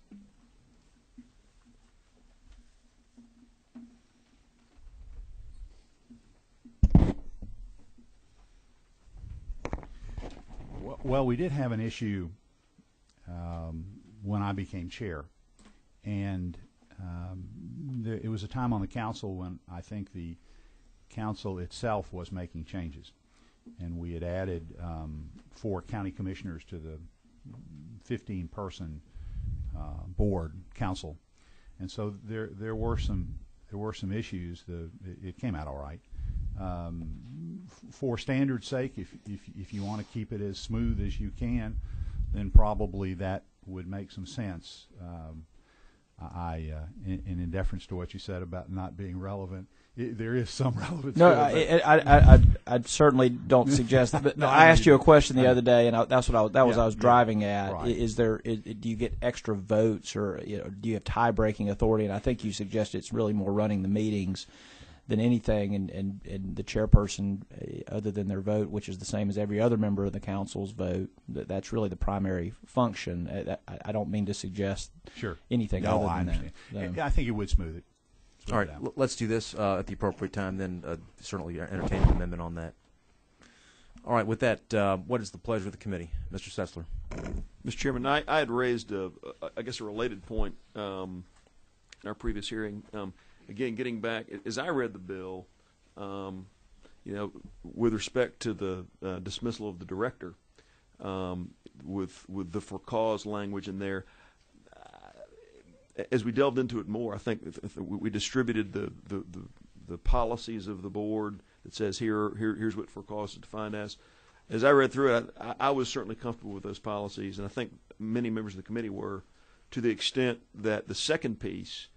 Well, we did have an issue when I became chair, and it was a time on the council when I think the council itself was making changes, and we had added 4 county commissioners to the 15-person board council, and so there were some issues. It came out all right. For standard's sake, if you want to keep it as smooth as you can, then probably that would make some sense. In deference to what you said about not being relevant, there is some relevance. No, I certainly don't suggest that. But no, I asked you a question the other day, and that's what I was driving at. Right. Do you get extra votes, or do you have tie-breaking authority? And I think you suggested it's really more running the meetings than anything, and the chairperson, other than their vote, which is the same as every other member of the council's vote, that's really the primary function. I don't mean to suggest anything other than understand. that. I think it would smooth it. All right, let's do this at the appropriate time, then certainly entertain an amendment on that. All right, with that, what is the pleasure of the committee? Mr. Sessler. Mr. Chairman, I had raised, a related point in our previous hearing. Again, getting back, as I read the bill, with respect to the dismissal of the director, with the for cause language in there, as we delved into it more, I think we distributed the policies of the board that says here's what for cause is defined as. As I read through it, I was certainly comfortable with those policies, and I think many members of the committee were, to the extent that the second piece,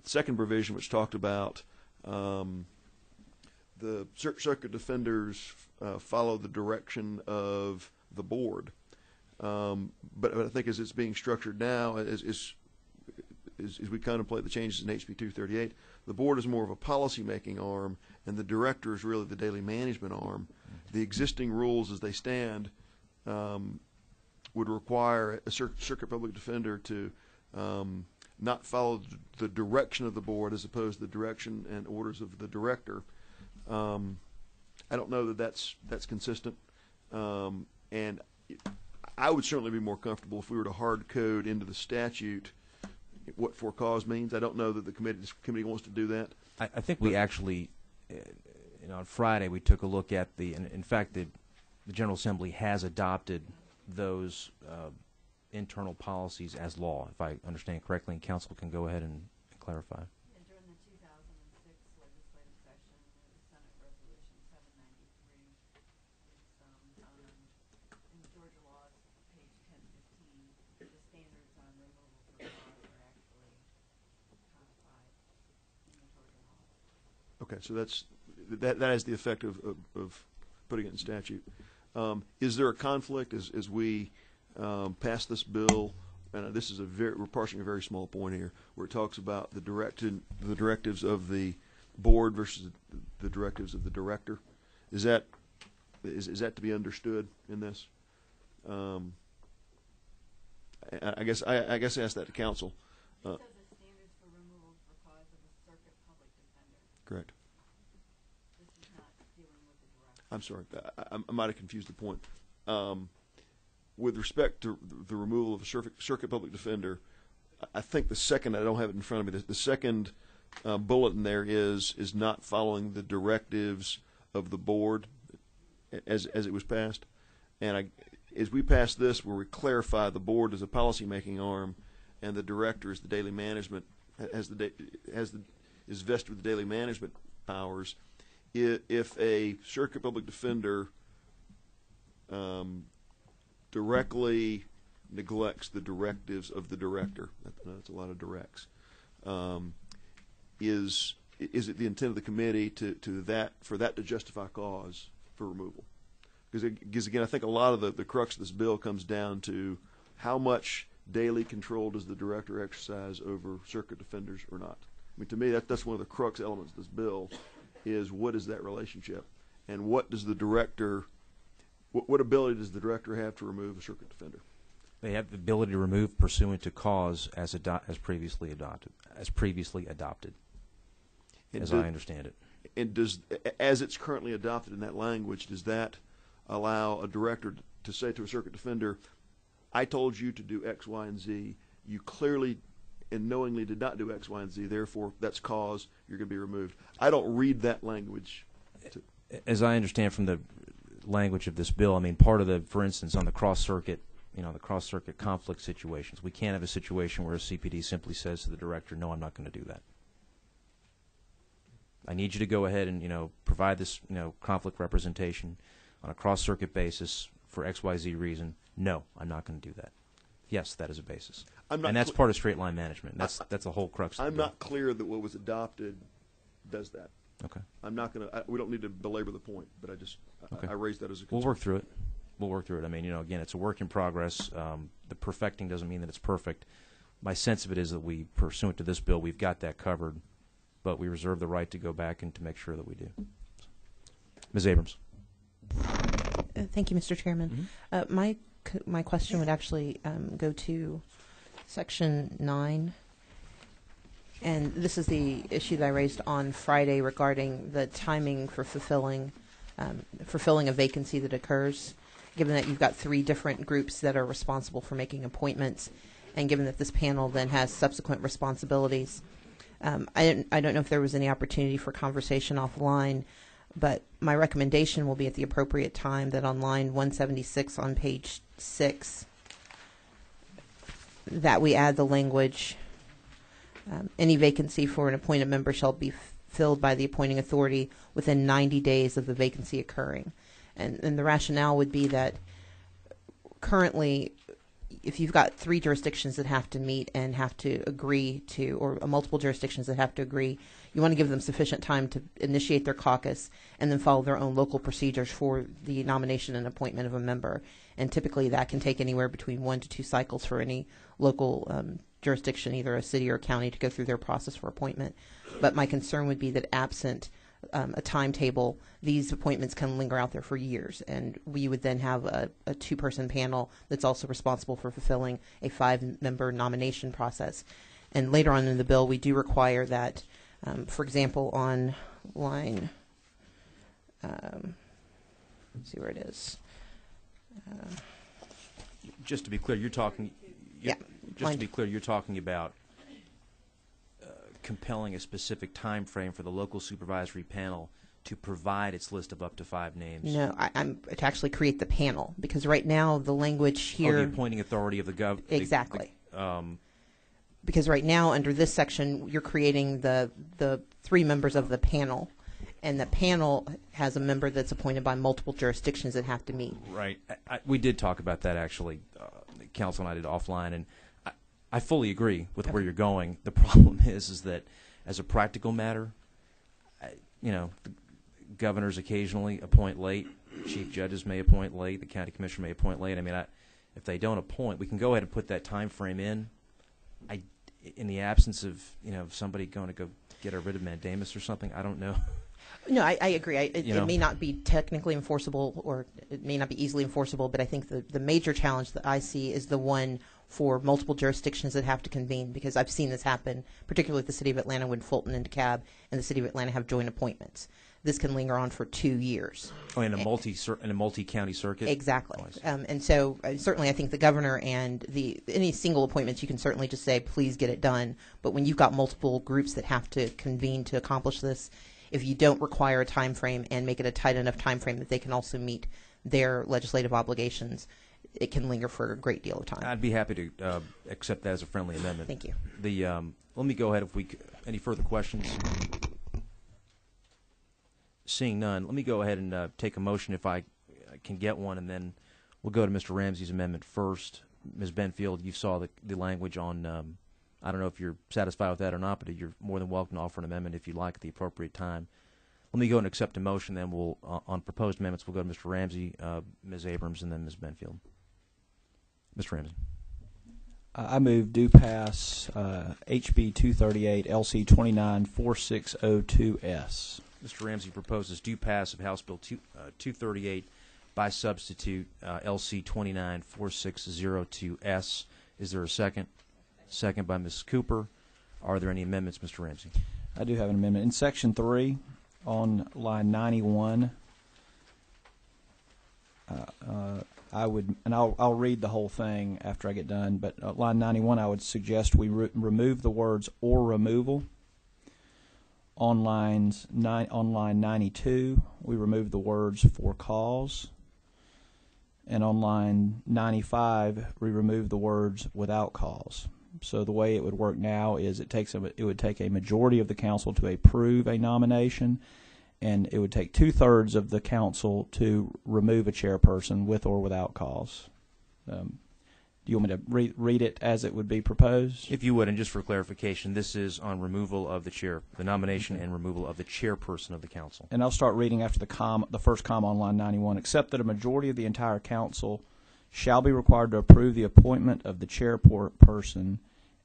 second provision, which talked about the circuit defenders follow the direction of the board. But I think as it's being structured now, as we contemplate the changes in HB 238, the board is more of a policy-making arm, and the director is really the daily management arm. The existing rules as they stand would require a circuit public defender to not follow the direction of the board as opposed to the direction and orders of the director. I don't know that that's consistent. And I would certainly be more comfortable if we were to hard code into the statute what for cause means. I don't know that the committee wants to do that. I think we actually, on Friday, we took a look at in fact, the General Assembly has adopted those internal policies as law, if I understand correctly, and Council can go ahead and clarify. And during the 2006 legislative session, Senate Resolution 793, it's in Georgia laws, page 1015, the standards on removal for cause are actually codified in the Georgia law. Okay, so that has the effect of putting it in statute. Is there a conflict as we pass this bill? And this is we're parsing a very small point here, where it talks about the directives of the board versus the directives of the director. Is that to be understood in this? I guess I asked that to council. It says the standards for removal for cause of a circuit public defender. Correct. This is not dealing with the director. I'm sorry, I might have confused the point. With respect to the removal of a circuit public defender, I think the second, I don't have it in front of me, the second bullet in there is not following the directives of the board as it was passed. And as we pass this, where we clarify the board as a policy-making arm and the director is the daily management, is vested with the daily management powers, if a circuit public defender directly neglects the directives of the director, that's a lot of directs, is it the intent of the committee for that to justify cause for removal? Because again, I think a lot of the crux of this bill comes down to how much daily control does the director exercise over circuit defenders or not. I mean, to me, that's one of the crux elements of this bill, is what is that relationship, and what does the director, what ability does the director have to remove a circuit defender? They have the ability to remove pursuant to cause as previously adopted, as I understand it. And as it's currently adopted in that language, does that allow a director to say to a circuit defender, I told you to do X, Y, and Z. You clearly and knowingly did not do X, Y, and Z. Therefore, that's cause. You're going to be removed. I don't read that language. As I understand from the language of this bill, I mean, part of for instance, on the cross-circuit, the cross-circuit conflict situations, we can't have a situation where a CPD simply says to the director, no, I'm not going to do that. I need you to go ahead and, provide this, conflict representation on a cross-circuit basis for XYZ reason. No, I'm not going to do that. Yes, that is a basis. And that's part of straight line management. That's the whole crux of the bill. I'm not clear that what was adopted does that. Okay. I'm not going to, we don't need to belabor the point, but I raised that as a concern. We'll work through it. I mean, again, it's a work in progress. The perfecting doesn't mean that it's perfect. My sense of it is that pursuant to this bill, we've got that covered, but we reserve the right to go back and to make sure that we do. Ms. Abrams. Thank you, Mr. Chairman. My question would actually go to Section 9. And this is the issue that I raised on Friday regarding the timing for fulfilling a vacancy that occurs, given that you've got 3 different groups that are responsible for making appointments, and given that this panel then has subsequent responsibilities. I don't know if there was any opportunity for conversation offline, but my recommendation will be at the appropriate time that on line 176 on page 6, that we add the language, any vacancy for an appointed member shall be filled by the appointing authority within 90 days of the vacancy occurring. And the rationale would be that currently, if you've got 3 jurisdictions that have to meet and have to agree to, or multiple jurisdictions that have to agree, you want to give them sufficient time to initiate their caucus and then follow their own local procedures for the nomination and appointment of a member. And typically that can take anywhere between 1 to 2 cycles for any local jurisdiction, either a city or a county, to go through their process for appointment. But my concern would be that absent a timetable, these appointments can linger out there for years, and we would then have a 2-person panel that's also responsible for fulfilling a 5-member nomination process. And later on in the bill, we do require that, for example, on line, let's see where it is, Just to be clear, you're talking. Yeah. Just to be clear, you're talking about compelling a specific time frame for the local supervisory panel to provide its list of up to 5 names. No, I'm to actually create the panel, because right now the language here. The appointing authority of the gov. Exactly. Because right now under this section you're creating the 3 members of the panel, and the panel has a member that's appointed by multiple jurisdictions that have to meet. Right. We did talk about that actually. The council and I did offline, and I fully agree with where you're going. The problem is that as a practical matter, the governors occasionally appoint late. Chief judges may appoint late. The county commissioner may appoint late. I mean, if they don't appoint, we can go ahead and put that time frame in. In the absence of somebody going to go get a writ of mandamus or something, I don't know. No, I agree. It may not be technically enforceable, or it may not be easily enforceable, but I think the major challenge that I see is the one for multiple jurisdictions that have to convene, because I've seen this happen, particularly with the City of Atlanta when Fulton and DeKalb and the City of Atlanta have joint appointments. This can linger on for 2 years. Oh, in a multi-county circuit? Exactly. Oh, and so certainly I think the governor and any single appointments, you can certainly just say, please get it done. But when you've got multiple groups that have to convene to accomplish this, if you don't require a time frame and make it a tight enough time frame that they can also meet their legislative obligations, it can linger for a great deal of time. I'd be happy to accept that as a friendly amendment. Thank you. Let me go ahead any further questions? Seeing none, let me go ahead and take a motion if I can get one, and then we'll go to Mr. Ramsey's amendment first. Ms. Benfield, you saw the language on, I don't know if you're satisfied with that or not, but you're more than welcome to offer an amendment if you like at the appropriate time. Let me go and accept a motion, then we'll, on proposed amendments, we'll go to Mr. Ramsey, Ms. Abrams, and then Ms. Benfield. Mr. Ramsey. I move do pass HB 238 LC 294602S. Mr. Ramsey proposes due pass of House Bill 238 by substitute LC 294602S. Is there a second? Second by Ms. Cooper. Are there any amendments, Mr. Ramsey? I do have an amendment. In Section 3, on line 91, I'll read the whole thing after I get done, but line 91, I would suggest we remove the words "or removal." On line 92, we remove the words "for cause." And on line 95, we remove the words "without cause." So the way it would work now is it would take a majority of the council to approve a nomination, and it would take 2/3 of the council to remove a chairperson with or without cause. Do you want me to read it as it would be proposed? If you would, and just for clarification, this is on removal of the chair, the nomination and removal of the chairperson of the council. And I'll start reading after the first comma on line 91. Except that a majority of the entire council shall be required to approve the appointment of the chairperson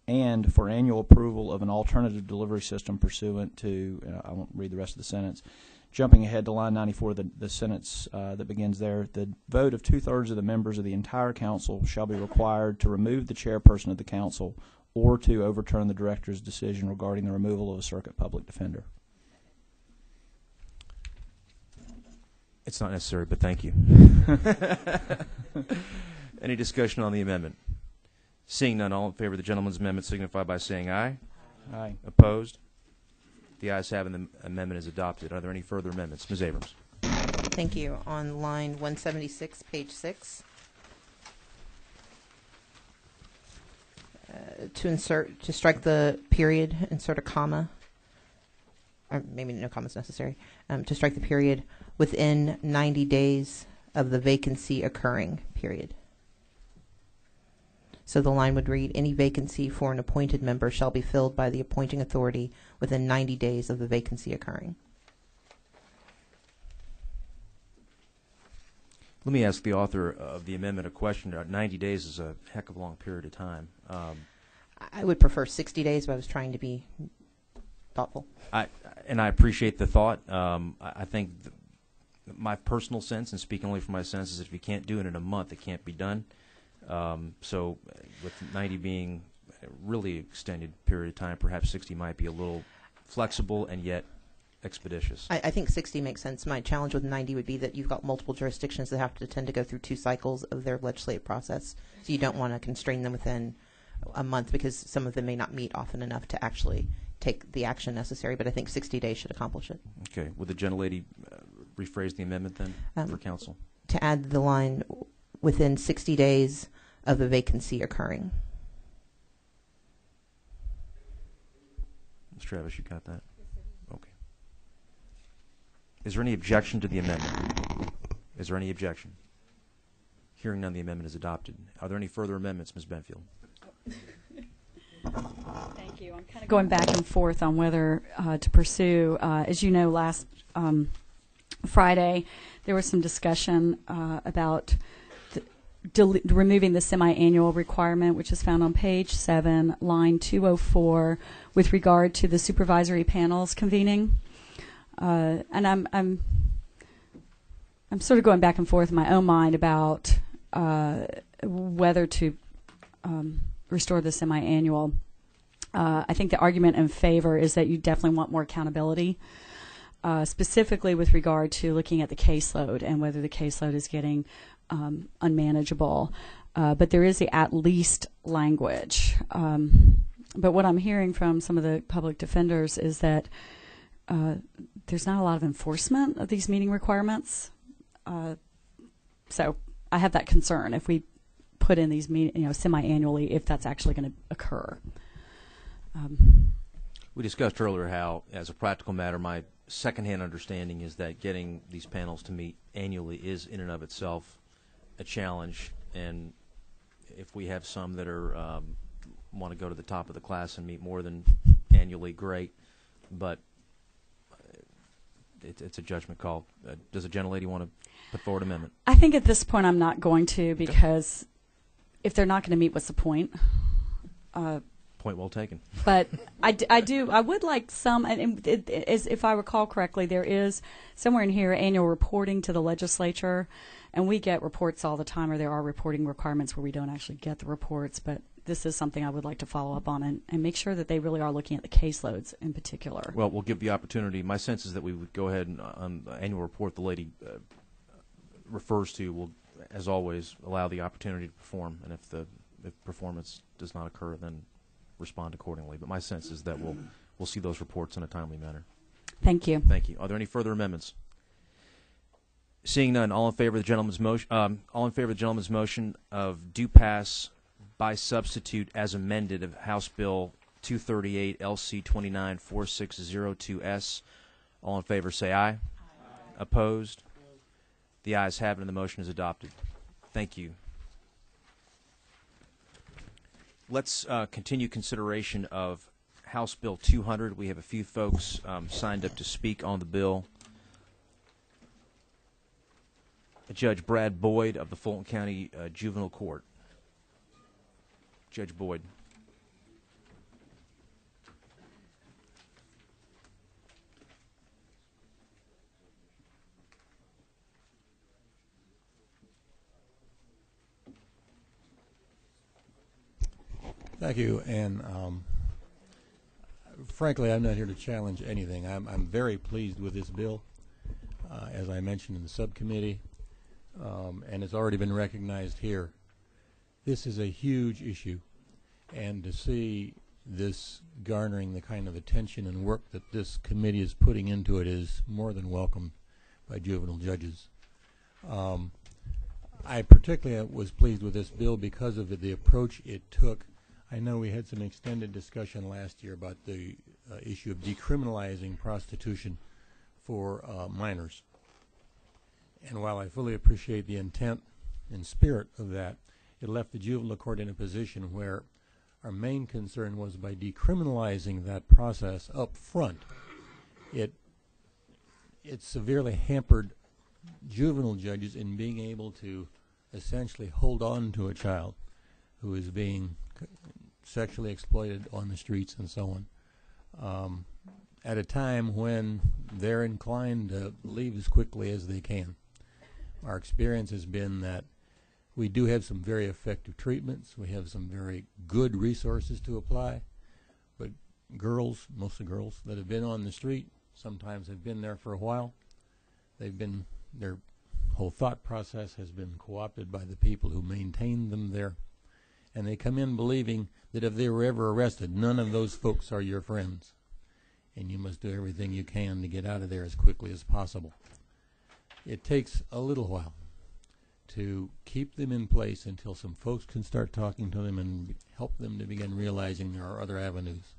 and for annual approval of an alternative delivery system pursuant to, I won't read the rest of the sentence. Jumping ahead to line 94, the sentence that begins there, the vote of 2/3 of the members of the entire council shall be required to remove the chairperson of the council or to overturn the director's decision regarding the removal of a circuit public defender. It's not necessary, but thank you. Any discussion on the amendment? Seeing none, all in favor of the gentleman's amendment signify by saying aye. Aye. Opposed? The ayes have, and the amendment is adopted. Are there any further amendments? Ms. Abrams. Thank you. On line 176, page 6, to strike the period, insert a comma, or maybe no comma is necessary, to strike the period within 90 days of the vacancy occurring, period. So the line would read, any vacancy for an appointed member shall be filled by the appointing authority within 90 days of the vacancy occurring. Let me ask the author of the amendment a question. 90 days is a heck of a long period of time. I would prefer 60 days, but I was trying to be thoughtful. I appreciate the thought. I think my personal sense, and speaking only for my sense, is if you can't do it in a month, it can't be done. So with 90 being a really extended period of time, perhaps 60 might be a little flexible and yet expeditious. I think 60 makes sense. My challenge with 90 would be that you've got multiple jurisdictions that have to tend to go through 2 cycles of their legislative process. So you don't want to constrain them within a month because some of them may not meet often enough to actually take the action necessary. But I think 60 days should accomplish it. Okay. Would the gentlelady rephrase the amendment then for council? To add the line within 60 days of a vacancy occurring. Ms. Travis, you got that? Okay. Is there any objection to the amendment? Is there any objection? Hearing none, the amendment is adopted. Are there any further amendments, Ms. Benfield? Thank you. I'm kind of going back and forth on whether to pursue. As you know, last Friday, there was some discussion about removing the semi-annual requirement, which is found on page 7, line 204, with regard to the supervisory panels convening. And I'm sort of going back and forth in my own mind about whether to restore the semi-annual. I think the argument in favor is that you definitely want more accountability, specifically with regard to looking at the caseload and whether the caseload is getting unmanageable. But there is the at least language. But what I'm hearing from some of the public defenders is that there's not a lot of enforcement of these meeting requirements. So I have that concern if we put in these semi-annually, if that's actually going to occur. We discussed earlier how, as a practical matter, my secondhand understanding is that getting these panels to meet annually is in and of itself a challenge, and if we have some that are want to go to the top of the class and meet more than annually, great, but it's a judgment call. Does a gentlelady want to put forward an amendment? I think at this point I'm not going to, because if they're not going to meet, what's the point? Point well taken. But I would like some, and if I recall correctly, there is somewhere in here annual reporting to the legislature, and we get reports all the time, or there are reporting requirements where we don't actually get the reports, but this is something I would like to follow up on and make sure that they really are looking at the caseloads in particular. Well, we'll give the opportunity. My sense is that we would go ahead and on the annual report the lady refers to will, as always, allow the opportunity to perform, and if performance does not occur, then respond accordingly. But my sense is that we'll see those reports in a timely manner. Thank you. Thank you. Are there any further amendments? Seeing none, all in favor of the gentleman's motion. All in favor of the gentleman's motion of due pass by substitute as amended of House Bill 238 LC 294602S. All in favor, say aye. Aye. Opposed? The ayes have it, and the motion is adopted. Thank you. Let's continue consideration of House Bill 200. We have a few folks signed up to speak on the bill. Judge Brad Boyd of the Fulton County Juvenile Court. Judge Boyd. Thank you, and frankly, I'm not here to challenge anything. I'm very pleased with this bill, as I mentioned in the subcommittee, and it's already been recognized here. This is a huge issue, and to see this garnering the kind of attention and work that this committee is putting into it is more than welcomed by juvenile judges. I particularly was pleased with this bill because of the approach it took. I know we had some extended discussion last year about the issue of decriminalizing prostitution for minors. And while I fully appreciate the intent and spirit of that, it left the juvenile court in a position where our main concern was by decriminalizing that process up front, it severely hampered juvenile judges in being able to essentially hold on to a child who is being sexually exploited on the streets and so on, at a time when they're inclined to leave as quickly as they can. Our experience has been that we do have some very effective treatments. We have some very good resources to apply. But girls, most of the girls that have been on the street sometimes have been there for a while. Their whole thought process has been co-opted by the people who maintain them there. And they come in believing that if they were ever arrested, none of those folks are your friends. And you must do everything you can to get out of there as quickly as possible. It takes a little while to keep them in place until some folks can start talking to them and help them to begin realizing there are other avenues.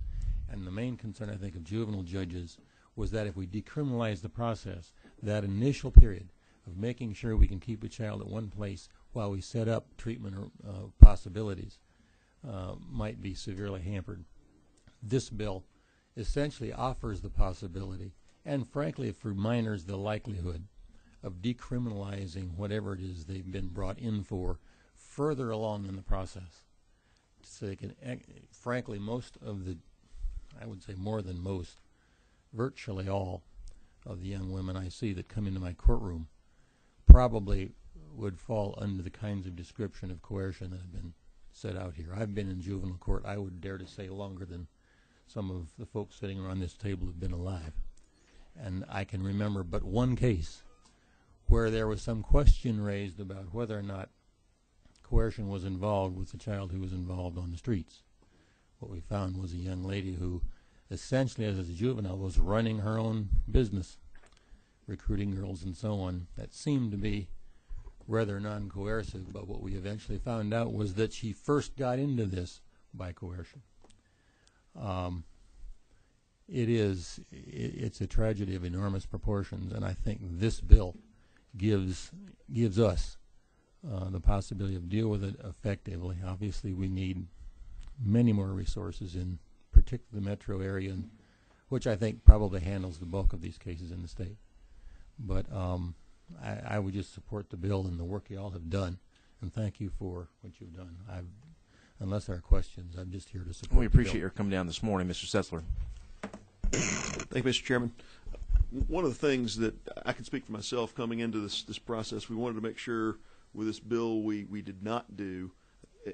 And the main concern, I think, of juvenile judges was that if we decriminalize the process, that initial period of making sure we can keep a child at one place while we set up treatment or possibilities might be severely hampered. This bill essentially offers the possibility, and frankly for minors the likelihood, of decriminalizing whatever it is they've been brought in for further along in the process. So they can, frankly, most of the, I would say more than most, virtually all of the young women I see that come into my courtroom probably would fall under the kinds of description of coercion that have been set out here. I've been in juvenile court, I would dare to say, longer than some of the folks sitting around this table have been alive. And I can remember but one case where there was some question raised about whether or not coercion was involved with the child who was involved on the streets. What we found was a young lady who essentially, as a juvenile, was running her own business, recruiting girls and so on. That seemed to be rather non-coercive, but what we eventually found out was that she first got into this by coercion. It's a tragedy of enormous proportions, and I think this bill gives us the possibility of deal with it effectively. Obviously, we need many more resources in particularly the metro area, which I think probably handles the bulk of these cases in the state. But I would just support the bill and the work you all have done, and thank you for what you've done. Unless there are questions, I'm just here to support. We appreciate your coming down this morning, Mr. Setzler. Thank you, Mr. Chairman. One of the things that I can speak for myself coming into this process, we wanted to make sure with this bill we did not do,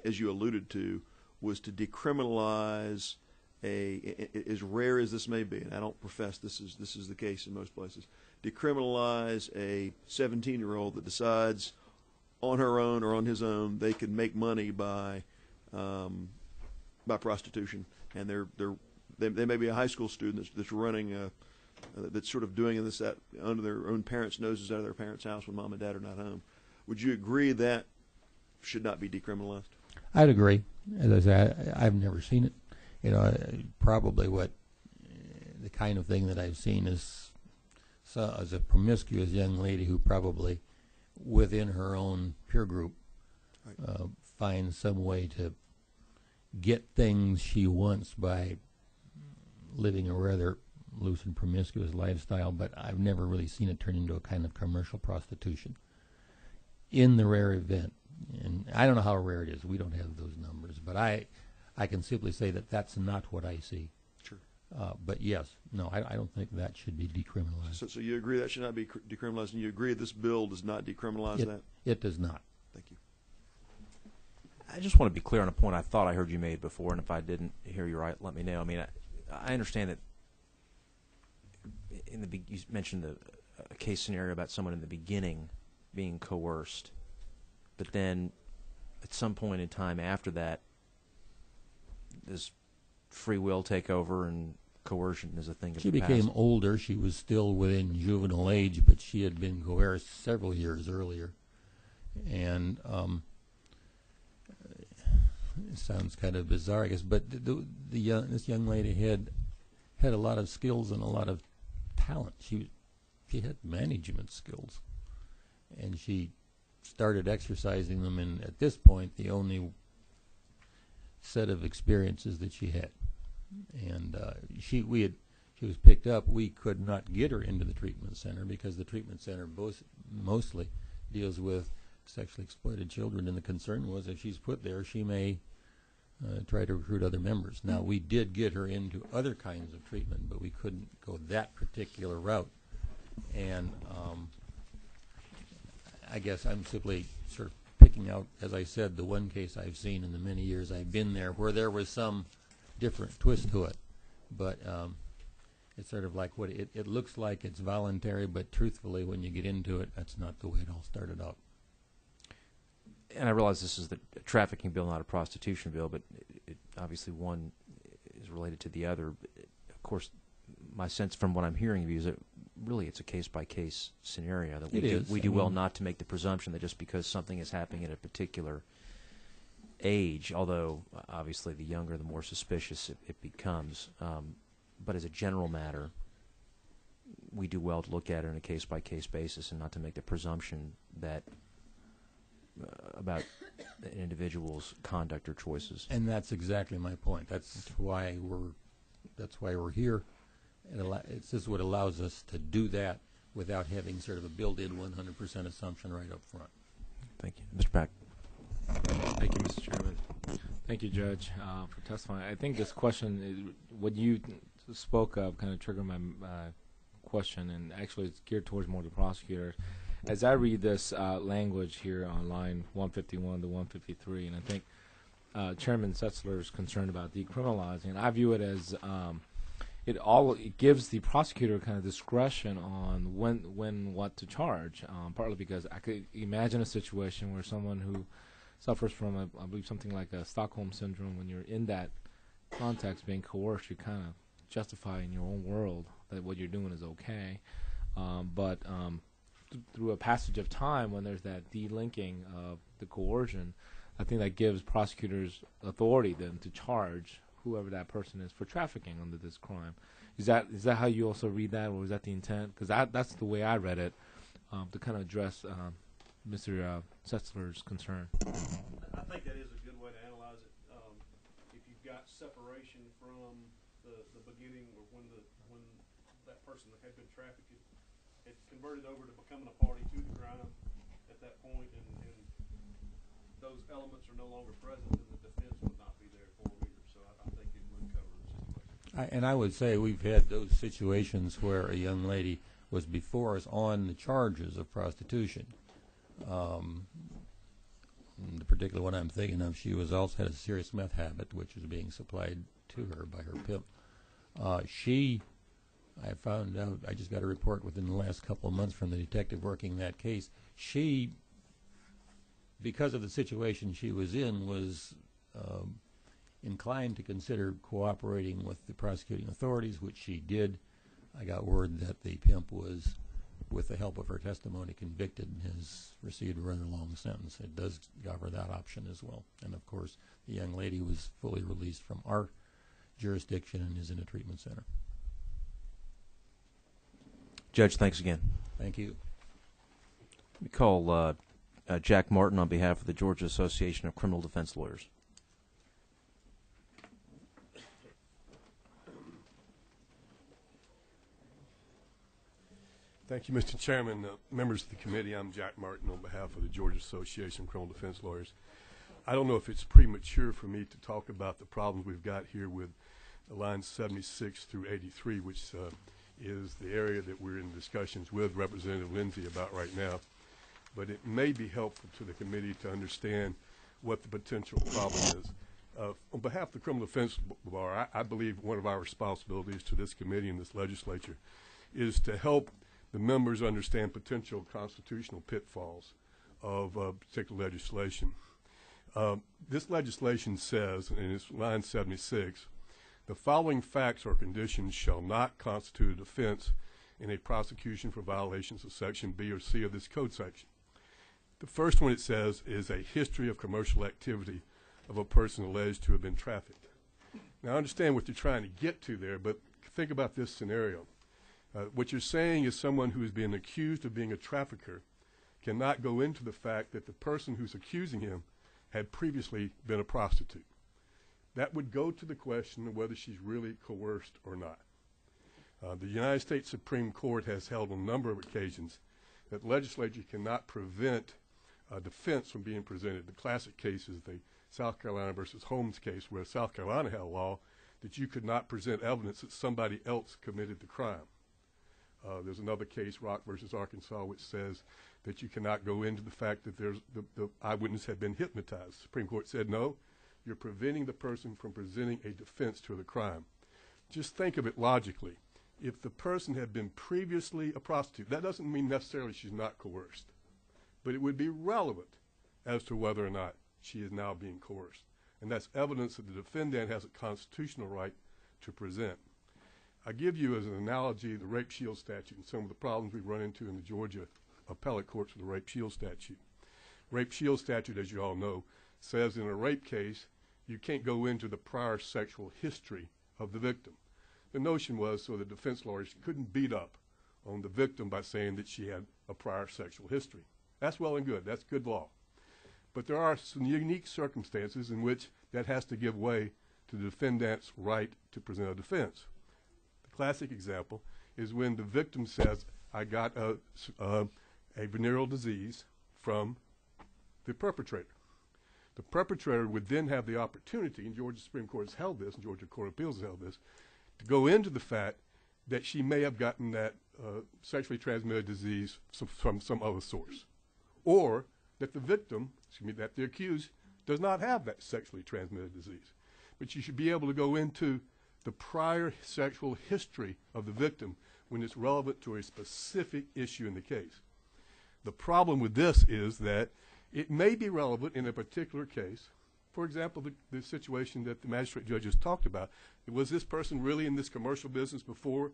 as you alluded to, was to decriminalize as rare as this may be, and I don't profess this is the case in most places, decriminalize a 17-year-old that decides on her own or on his own they can make money by prostitution, and they may be a high school student that's running that's sort of doing this under their own parents' noses out of their parents' house when mom and dad are not home. Would you agree that should not be decriminalized? I'd agree. As I say, I've never seen it. You know, probably what the kind of thing that I've seen is as a promiscuous young lady who probably within her own peer group finds some way to get things she wants by living a rather loose and promiscuous lifestyle, but I've never really seen it turn into a kind of commercial prostitution. In the rare event, and I don't know how rare it is, we don't have those numbers, but I can simply say that that's not what I see. Sure. But yes, no, I don't think that should be decriminalized. So you agree that should not be decriminalized, and you agree this bill does not decriminalize that? It does not. Thank you. I just want to be clear on a point I thought I heard you made before, and if I didn't hear you right, let me know. I mean, I understand that you mentioned a case scenario about someone in the beginning being coerced, but then at some point in time after that, does free will take over and coercion is a thing of She the past? became older. She was still within juvenile age, but she had been coerced several years earlier. And it sounds kind of bizarre, I guess, but this young lady had a lot of skills and a lot of talent. She had management skills, and she started exercising them. And at this point, the only set of experiences that she had, and she was picked up. We could not get her into the treatment center because the treatment center mostly deals with sexually exploited children, and the concern was if she's put there, she may try to recruit other members. Now, we did get her into other kinds of treatment, but we couldn't go that particular route. And I guess I'm simply sort of picking out, as I said, the one case I've seen in the many years I've been there where there was some different twist to it. But It's sort of like what it looks like it's voluntary, but truthfully, when you get into it, that's not the way it all started out. And I realize this is the trafficking bill, not a prostitution bill, but obviously one is related to the other. Of course, my sense from what I'm hearing of you is that really it's a case-by-case scenario. That we do well not to make the presumption that just because something is happening at a particular age, although obviously the younger, the more suspicious it becomes. But as a general matter, we do well to look at it on a case-by-case basis and not to make the presumption that about an individual's conduct or choices. And that's exactly my point. That's why we're here. It's this what allows us to do that without having sort of a built-in 100% assumption right up front. Thank you. Mr. Pack. Thank you, Mr. Chairman. Thank you, Judge, for testifying. I think this question, what you spoke of, kind of triggered my question, and actually it's geared towards more the prosecutor. As I read this language here on line 151 to 153, and I think Chairman Setzler is concerned about decriminalizing, and I view it as it gives the prosecutor kind of discretion on when what to charge. Partly because I could imagine a situation where someone who suffers from I believe something like a Stockholm syndrome, when you're in that context being coerced, you kind of justify in your own world that what you're doing is okay. But through a passage of time, when there's that delinking of the coercion, I think that gives prosecutors authority then to charge whoever that person is for trafficking under this crime. Is that how you also read that, or is that the intent? Because that's the way I read it, to kind of address Mr. Setzler's concern. I think that is a good way to analyze it. If you've got separation from the beginning, or when that person that had been trafficked had converted over to becoming a party to the crime at that point, and those elements are no longer present, then the defense would not be there for them either. So I think it would cover the situation. And I would say we've had those situations where a young lady was before us on the charges of prostitution. The particular one I'm thinking of, she was also had a serious meth habit, which was being supplied to her by her pimp. I found out, I just got a report within the last couple of months from the detective working that case. She, because of the situation she was in, was inclined to consider cooperating with the prosecuting authorities, which she did. I got word that the pimp was, with the help of her testimony, convicted and has received a rather long sentence. It does cover that option as well. And of course, the young lady was fully released from our jurisdiction and is in a treatment center. Judge, thanks again. Thank you. We call Jack Martin on behalf of the Georgia Association of Criminal Defense Lawyers. Thank you, Mr. Chairman. Members of the committee, I'm Jack Martin on behalf of the Georgia Association of Criminal Defense Lawyers. I don't know if it's premature for me to talk about the problems we've got here with lines 76 through 83, which is the area that we're in discussions with Representative Lindsay about right now. But it may be helpful to the committee to understand what the potential problem is. On behalf of the Criminal Defense Bar, I believe one of our responsibilities to this committee and this legislature is to help the members understand potential constitutional pitfalls of particular legislation. This legislation says, in its line 76, the following facts or conditions shall not constitute a defense in a prosecution for violations of Section B or C of this code section. The first one it says is a history of commercial activity of a person alleged to have been trafficked. Now, I understand what you're trying to get to there, but think about this scenario. What you're saying is someone who is being accused of being a trafficker cannot go into the fact that the person who's accusing him had previously been a prostitute. That would go to the question of whether she's really coerced or not. The United States Supreme Court has held on a number of occasions that the legislature cannot prevent a defense from being presented. The classic case is the South Carolina versus Holmes case, where South Carolina had a law that you could not present evidence that somebody else committed the crime. There's another case, Rock versus Arkansas, which says that you cannot go into the fact that the eyewitness had been hypnotized. The Supreme Court said, no, you're preventing the person from presenting a defense to the crime. Just think of it logically. if the person had been previously a prostitute, that doesn't mean necessarily she's not coerced, but it would be relevant as to whether or not she is now being coerced. And that's evidence that the defendant has a constitutional right to present. I give you as an analogy the rape shield statute and some of the problems we've run into in the Georgia appellate courts with the rape shield statute. Rape shield statute, as you all know, says in a rape case you can't go into the prior sexual history of the victim. The notion was so the defense lawyers couldn't beat up on the victim by saying that she had a prior sexual history. That's well and good. That's good law. But there are some unique circumstances in which that has to give way to the defendant's right to present a defense. The classic example is when the victim says, I got a venereal disease from the perpetrator. The perpetrator would then have the opportunity, and Georgia Supreme Court has held this, and Georgia Court of Appeals has held this, to go into the fact that she may have gotten that sexually transmitted disease from some other source, or that the victim, that the accused, does not have that sexually transmitted disease. But you should be able to go into the prior sexual history of the victim when it's relevant to a specific issue in the case. The problem with this is that it may be relevant in a particular case. For example, the situation that the magistrate judge has talked about. Was this person really in this commercial business before,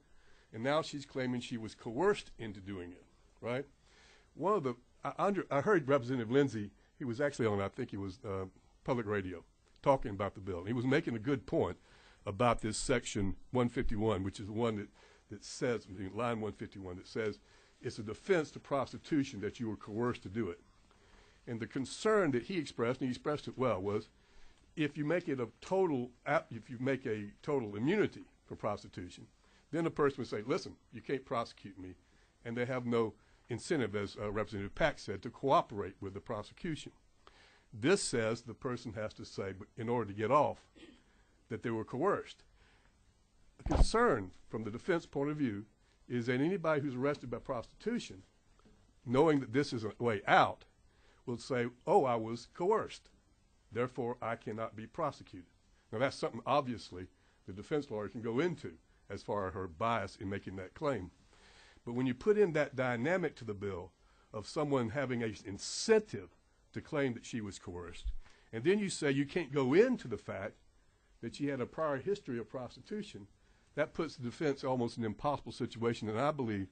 and now she's claiming she was coerced into doing it, right? One of the, I heard Representative Lindsey, he was actually on, I think it was public radio, talking about the bill. He was making a good point about this section 151, which is the one that says, line 151, that says it's a defense to prostitution that you were coerced to do it. And the concern that he expressed, and he expressed it well, was if you make it a total, if you make a total immunity for prostitution, then the person would say, listen, you can't prosecute me, and they have no incentive, as Representative Pack said, to cooperate with the prosecution. This says the person has to say, in order to get off, that they were coerced. The concern from the defense point of view is that anybody who's arrested by prostitution, knowing that this is a way out, will say, oh, I was coerced, therefore I cannot be prosecuted. Now that's something obviously the defense lawyer can go into as far as her bias in making that claim. But when you put in that dynamic to the bill of someone having an incentive to claim that she was coerced, and then you say you can't go into the fact that she had a prior history of prostitution, that puts the defense almost in an impossible situation, and I believe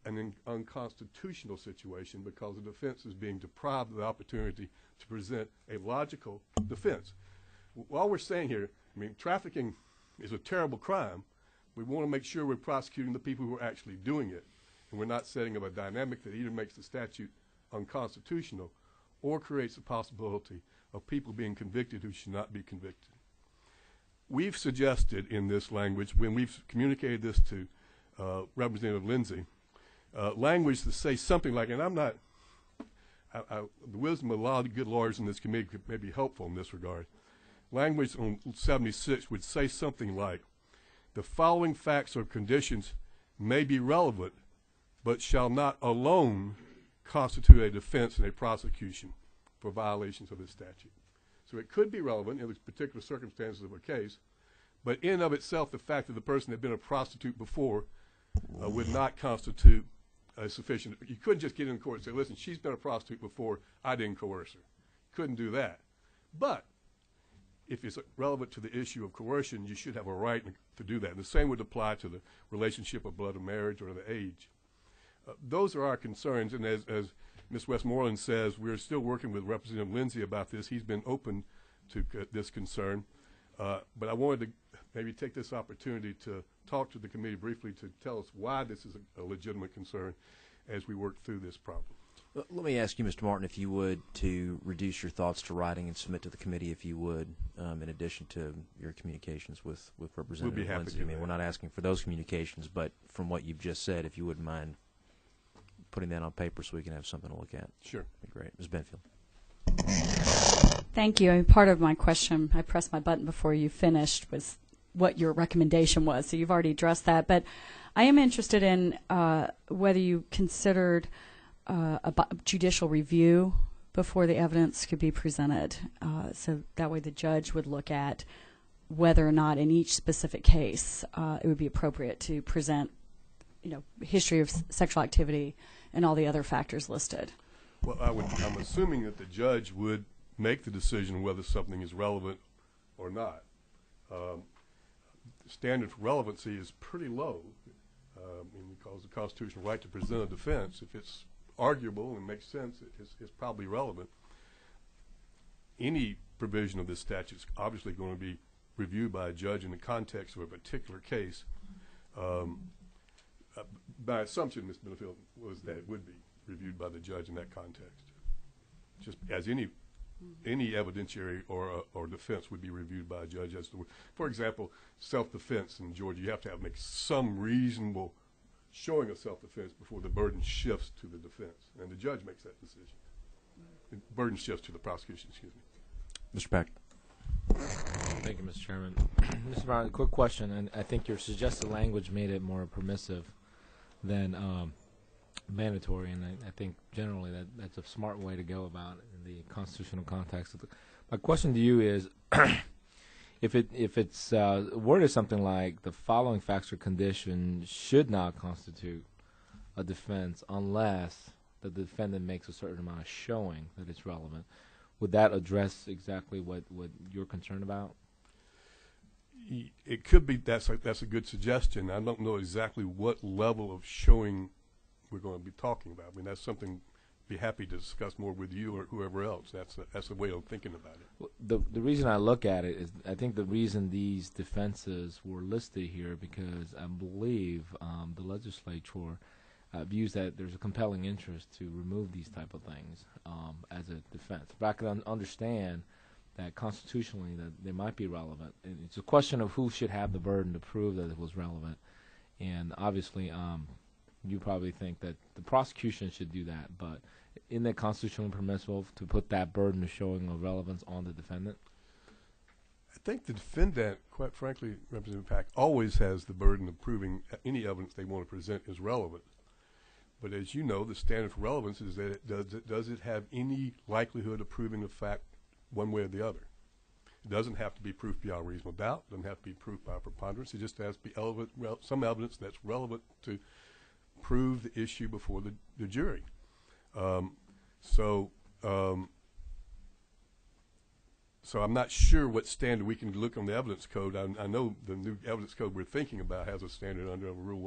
an unconstitutional situation, because the defense is being deprived of the opportunity to present a logical defense. All we're saying here, I mean, trafficking is a terrible crime. We want to make sure we're prosecuting the people who are actually doing it, and we're not setting up a dynamic that either makes the statute unconstitutional or creates the possibility of people being convicted who should not be convicted. We've suggested in this language, when we've communicated this to Representative Lindsey, language to say something like, and I'm not, the wisdom of a lot of good lawyers in this committee may be helpful in this regard. Language on 76 would say something like, the following facts or conditions may be relevant, but shall not alone constitute a defense in a prosecution for violations of this statute. So it could be relevant in the particular circumstances of a case, but in and of itself, the fact that the person had been a prostitute before would not constitute sufficient. You couldn't just get in court and say, listen, she's been a prostitute before, I didn't coerce her. Couldn't do that. But if it's relevant to the issue of coercion, you should have a right to do that. And the same would apply to the relationship of blood of marriage or the age. Those are our concerns, and as Ms. Westmoreland says, we're still working with Representative Lindsey about this. He's been open to this concern. But I wanted to maybe take this opportunity to talk to the committee briefly to tell us why this is a legitimate concern as we work through this problem. Let me ask you, Mr. Martin, if you would, to reduce your thoughts to writing and submit to the committee, if you would, in addition to your communications with Representative We'll be happy Lindsey. to do I mean, that. we're not asking for those communications, but from what you've just said, if you wouldn't mind putting that on paper so we can have something to look at. Sure. That'd be great. Ms. Benfield. Thank you. Part of my question, I pressed my button before you finished, was what your recommendation was. So you've already addressed that. But I am interested in whether you considered a judicial review before the evidence could be presented. So that way the judge would look at whether or not in each specific case it would be appropriate to present, history of sexual activity and all the other factors listed. Well, I'm assuming that the judge would make the decision whether something is relevant or not. The standard for relevancy is pretty low, because the constitutional right to present a defense, if it's arguable and makes sense, it's probably relevant. Any provision of this statute is obviously going to be reviewed by a judge in the context of a particular case. My assumption, Ms. Benefield, was that it would be reviewed by the judge in that context, just as any evidentiary or defense would be reviewed by a judge. For example, self-defense in Georgia, you have to make some reasonable showing of self-defense before the burden shifts to the defense, and the judge makes that decision. The burden shifts to the prosecution, excuse me. Mr. Pack. Thank you, Mr. Chairman. Mr. Brown, a quick question, and I think your suggested language made it more permissive than mandatory, and I think generally that's a smart way to go about it in the constitutional context. My question to you is, if it's worded something like the following facts or conditions should not constitute a defense unless the defendant makes a certain amount of showing that it's relevant, would that address exactly what you're concerned about? It could be. That's a good suggestion. I don't know exactly what level of showing we're going to be talking about. I mean, that's something I'd be happy to discuss more with you or whoever else. That's a way of thinking about it. Well, the reason I look at it is I think the reason these defenses were listed here because I believe the legislature views that there's a compelling interest to remove these type of things as a defense. But I can understand that constitutionally that they might be relevant. And it's a question of who should have the burden to prove that it was relevant. And obviously, you probably think that the prosecution should do that, but isn't it constitutionally permissible to put that burden of showing of relevance on the defendant? I think the defendant, quite frankly, Representative Pack, always has the burden of proving any evidence they want to present is relevant. But as you know, the standard for relevance is that does it have any likelihood of proving the fact one way or the other? It doesn't have to be proof beyond reasonable doubt. It doesn't have to be proof by preponderance. It just has to be some evidence that's relevant to prove the issue before the jury. So I'm not sure what standard we can look on the evidence code. I know the new evidence code we're thinking about has a standard under Rule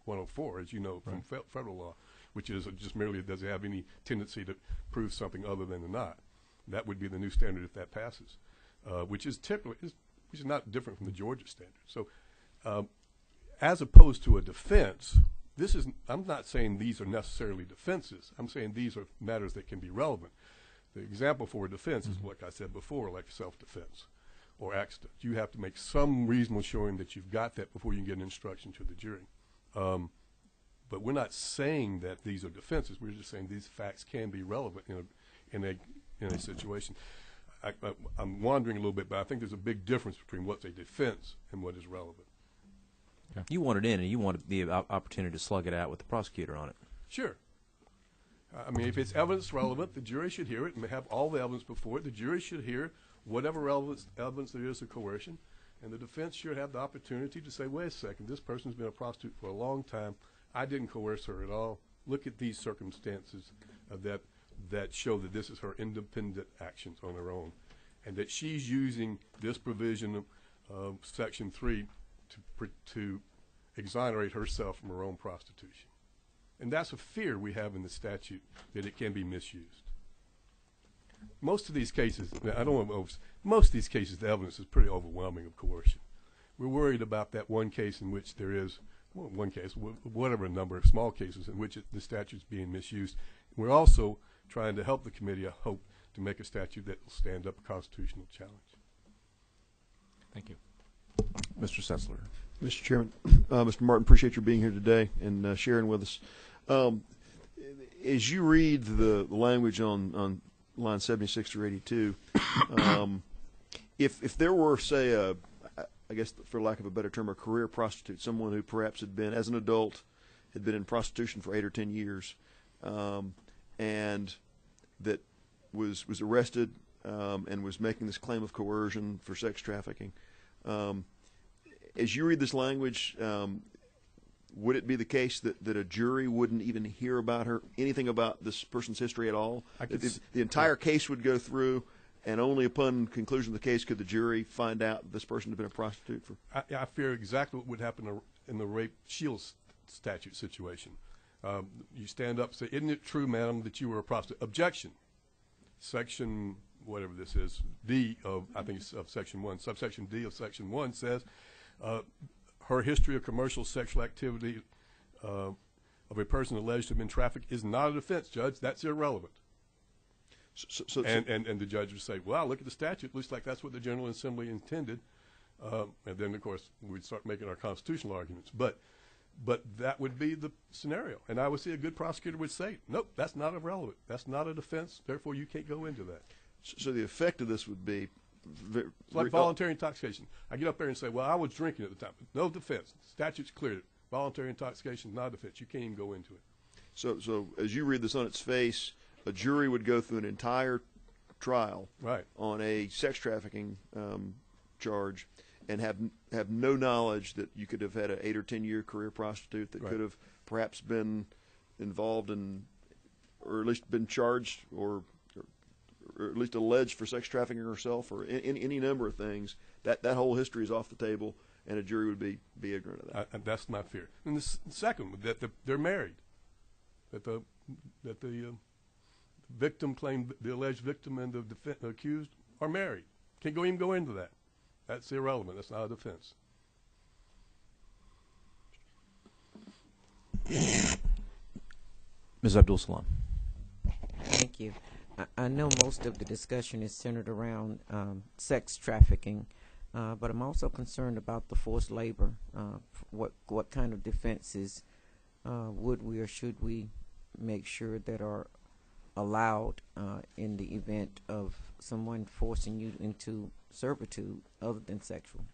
104, as you know, from federal law, which is just merely does it have any tendency to prove something other than the not. That would be the new standard if that passes, which is not different from the Georgia standard. So as opposed to a defense, I'm not saying these are necessarily defenses. I'm saying these are matters that can be relevant. The example for a defense is, like I said before, like self-defense or accident. You have to make some reasonable showing that you've got that before you can get an instruction to the jury. But we're not saying that these are defenses. We're just saying these facts can be relevant in a situation. I'm wandering a little bit, but I think there's a big difference between what's a defense and what is relevant. Okay. You want it in, and you want the opportunity to slug it out with the prosecutor on it. Sure. I mean, if it's evidence relevant, the jury should hear it and have all the evidence before it. The jury should hear whatever evidence there is of coercion, and the defense should have the opportunity to say, wait a second, this person's been a prostitute for a long time. I didn't coerce her at all. Look at these circumstances that show that this is her independent actions on her own, and that she's using this provision of Section 3 to exonerate herself from her own prostitution. And that's a fear we have in the statute, that it can be misused. Most of these cases, most of these cases, the evidence is pretty overwhelming of coercion. We're worried about that one case in which there is, one case, whatever number of small cases in which the statute's being misused. We're also trying to help the committee, I hope, to make a statute that will stand up a constitutional challenge. Thank you. Mr. Sessler. Mr. Chairman, Mr. Martin, appreciate your being here today and sharing with us. As you read the language on line 76 through 82, if there were, say, I guess for lack of a better term, a career prostitute, someone who perhaps had been, as an adult, had been in prostitution for 8 or 10 years, and that was arrested and was making this claim of coercion for sex trafficking, As you read this language, would it be the case that a jury wouldn't even hear about anything about this person's history at all? The entire case would go through, and only upon conclusion of the case could the jury find out this person had been a prostitute for? I fear exactly what would happen in the rape shield statute situation. You stand up and say, "Isn't it true, madam, that you were a prostitute?" Objection. Section, whatever this is, D of, I think it's of Section 1, subsection D of Section 1 says, her history of commercial sexual activity of a person alleged to have been trafficked is not a defense, Judge. That's irrelevant. And the judge would say, well, look at the statute. Looks like that's what the General Assembly intended. And then, of course, we'd start making our constitutional arguments. But that would be the scenario. And I would see a good prosecutor would say, nope, that's not irrelevant. That's not a defense. Therefore, you can't go into that. So the effect of this would be... It's like voluntary intoxication. I get up there and say, well, I was drinking at the time. No defense. Statute's clear. Voluntary intoxication is not a defense. You can't even go into it. So as you read this on its face, a jury would go through an entire trial on a sex trafficking charge and have no knowledge that you could have had an 8 or 10 year career prostitute that could have perhaps been involved in, or at least been charged, or at least alleged for sex trafficking herself, or any number of things. That whole history is off the table, and a jury would be ignorant of that. And that's my fear. And the second, that they're married, that the victim claimed, the alleged victim and the accused are married. Can't even go into that. That's irrelevant. That's not a defense. Ms. Abdul Salam. Thank you. I know most of the discussion is centered around sex trafficking, but I'm also concerned about the forced labor. What kind of defenses would we or should we make sure that are allowed in the event of someone forcing you into servitude other than sexual?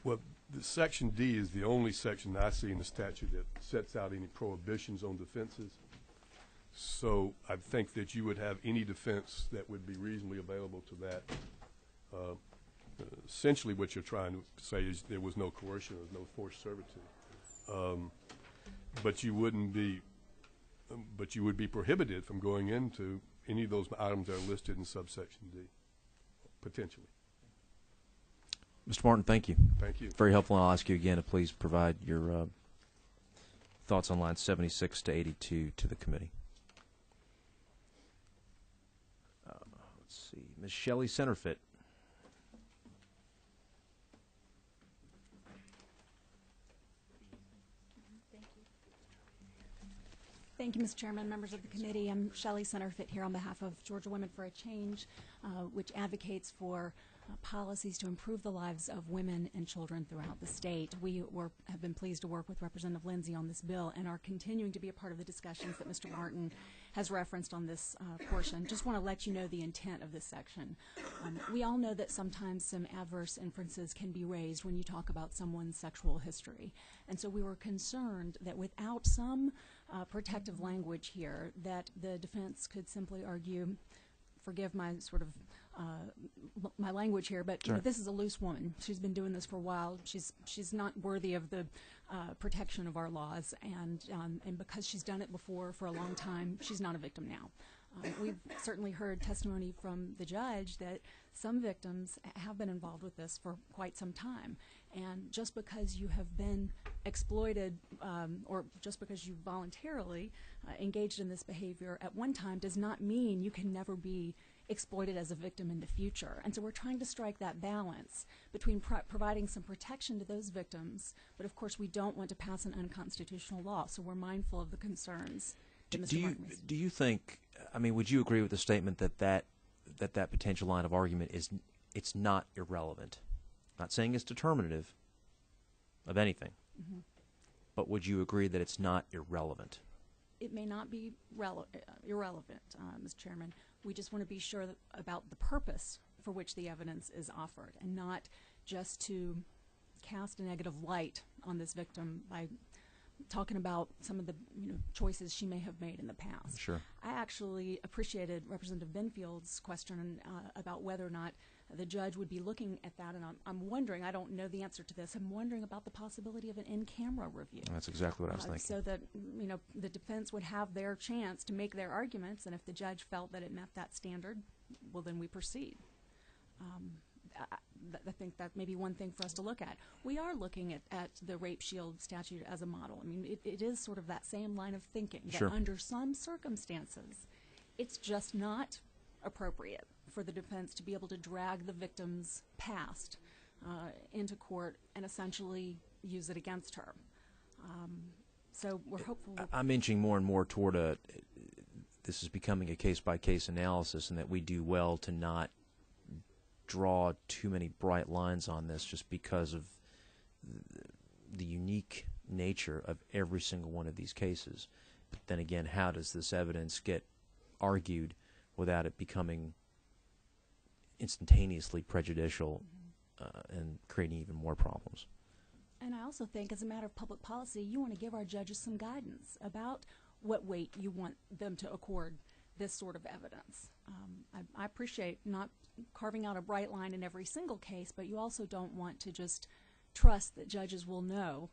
Well, the Section D is the only section that I see in the statute that sets out any prohibitions on defenses. So I think that you would have any defense that would be reasonably available to that. Essentially what you're trying to say is there was no coercion, there was no forced servitude. But you would be prohibited from going into any of those items that are listed in subsection D, potentially. Mr. Martin, thank you. Thank you. Very helpful. And I'll ask you again to please provide your thoughts on lines 76 to 82 to the committee. Let's see. Ms. Shelley Centerfit. Thank you, Mr. Chairman, members of the committee. I'm Shelley Centerfit here on behalf of Georgia Women for a Change, which advocates for policies to improve the lives of women and children throughout the state. We have been pleased to work with Representative Lindsay on this bill and are continuing to be a part of the discussions that Mr. Martin has referenced on this portion. Just want to let you know the intent of this section. We all know that sometimes some adverse inferences can be raised when you talk about someone's sexual history. And so we were concerned that without some protective language here, that the defense could simply argue, forgive my sort of my language here, but you know, this is a loose woman. She's been doing this for a while. She's not worthy of the protection of our laws, and because she's done it before for a long time, she's not a victim now. We've certainly heard testimony from the judge that some victims have been involved with this for quite some time, and just because you have been exploited or just because you voluntarily engaged in this behavior at one time does not mean you can never be exploited as a victim in the future. And so we're trying to strike that balance between providing some protection to those victims, but of course we don't want to pass an unconstitutional law, so we're mindful of the concerns. Do you think, I mean, would you agree with the statement that potential line of argument it's not irrelevant? Not saying it's determinative of anything, but would you agree that it's not irrelevant? It may not be irrelevant, Mr. Chairman. We just want to be sure about the purpose for which the evidence is offered, and not just to cast a negative light on this victim by talking about some of the choices she may have made in the past. Sure. I actually appreciated Representative Benfield's question about whether or not the judge would be looking at that, and I'm wondering, I don't know the answer to this, I'm wondering about the possibility of an in-camera review. That's exactly what I was thinking. So that, you know, the defense would have their chance to make their arguments, and if the judge felt that it met that standard, well, then we proceed. I think that may be one thing for us to look at. We are looking at the rape shield statute as a model. I mean, it is sort of that same line of thinking, Sure. that under some circumstances, it's just not appropriate for the defense to be able to drag the victim's past into court and essentially use it against her. So we're hopeful. I'm inching more and more toward this is becoming a case-by-case analysis, and that we do well to not draw too many bright lines on this just because of the unique nature of every single one of these cases. But then again, how does this evidence get argued without it becoming instantaneously prejudicial and creating even more problems? And I also think, as a matter of public policy, you want to give our judges some guidance about what weight you want them to accord this sort of evidence. I appreciate not carving out a bright line in every single case, but you also don't want to just trust that judges will know.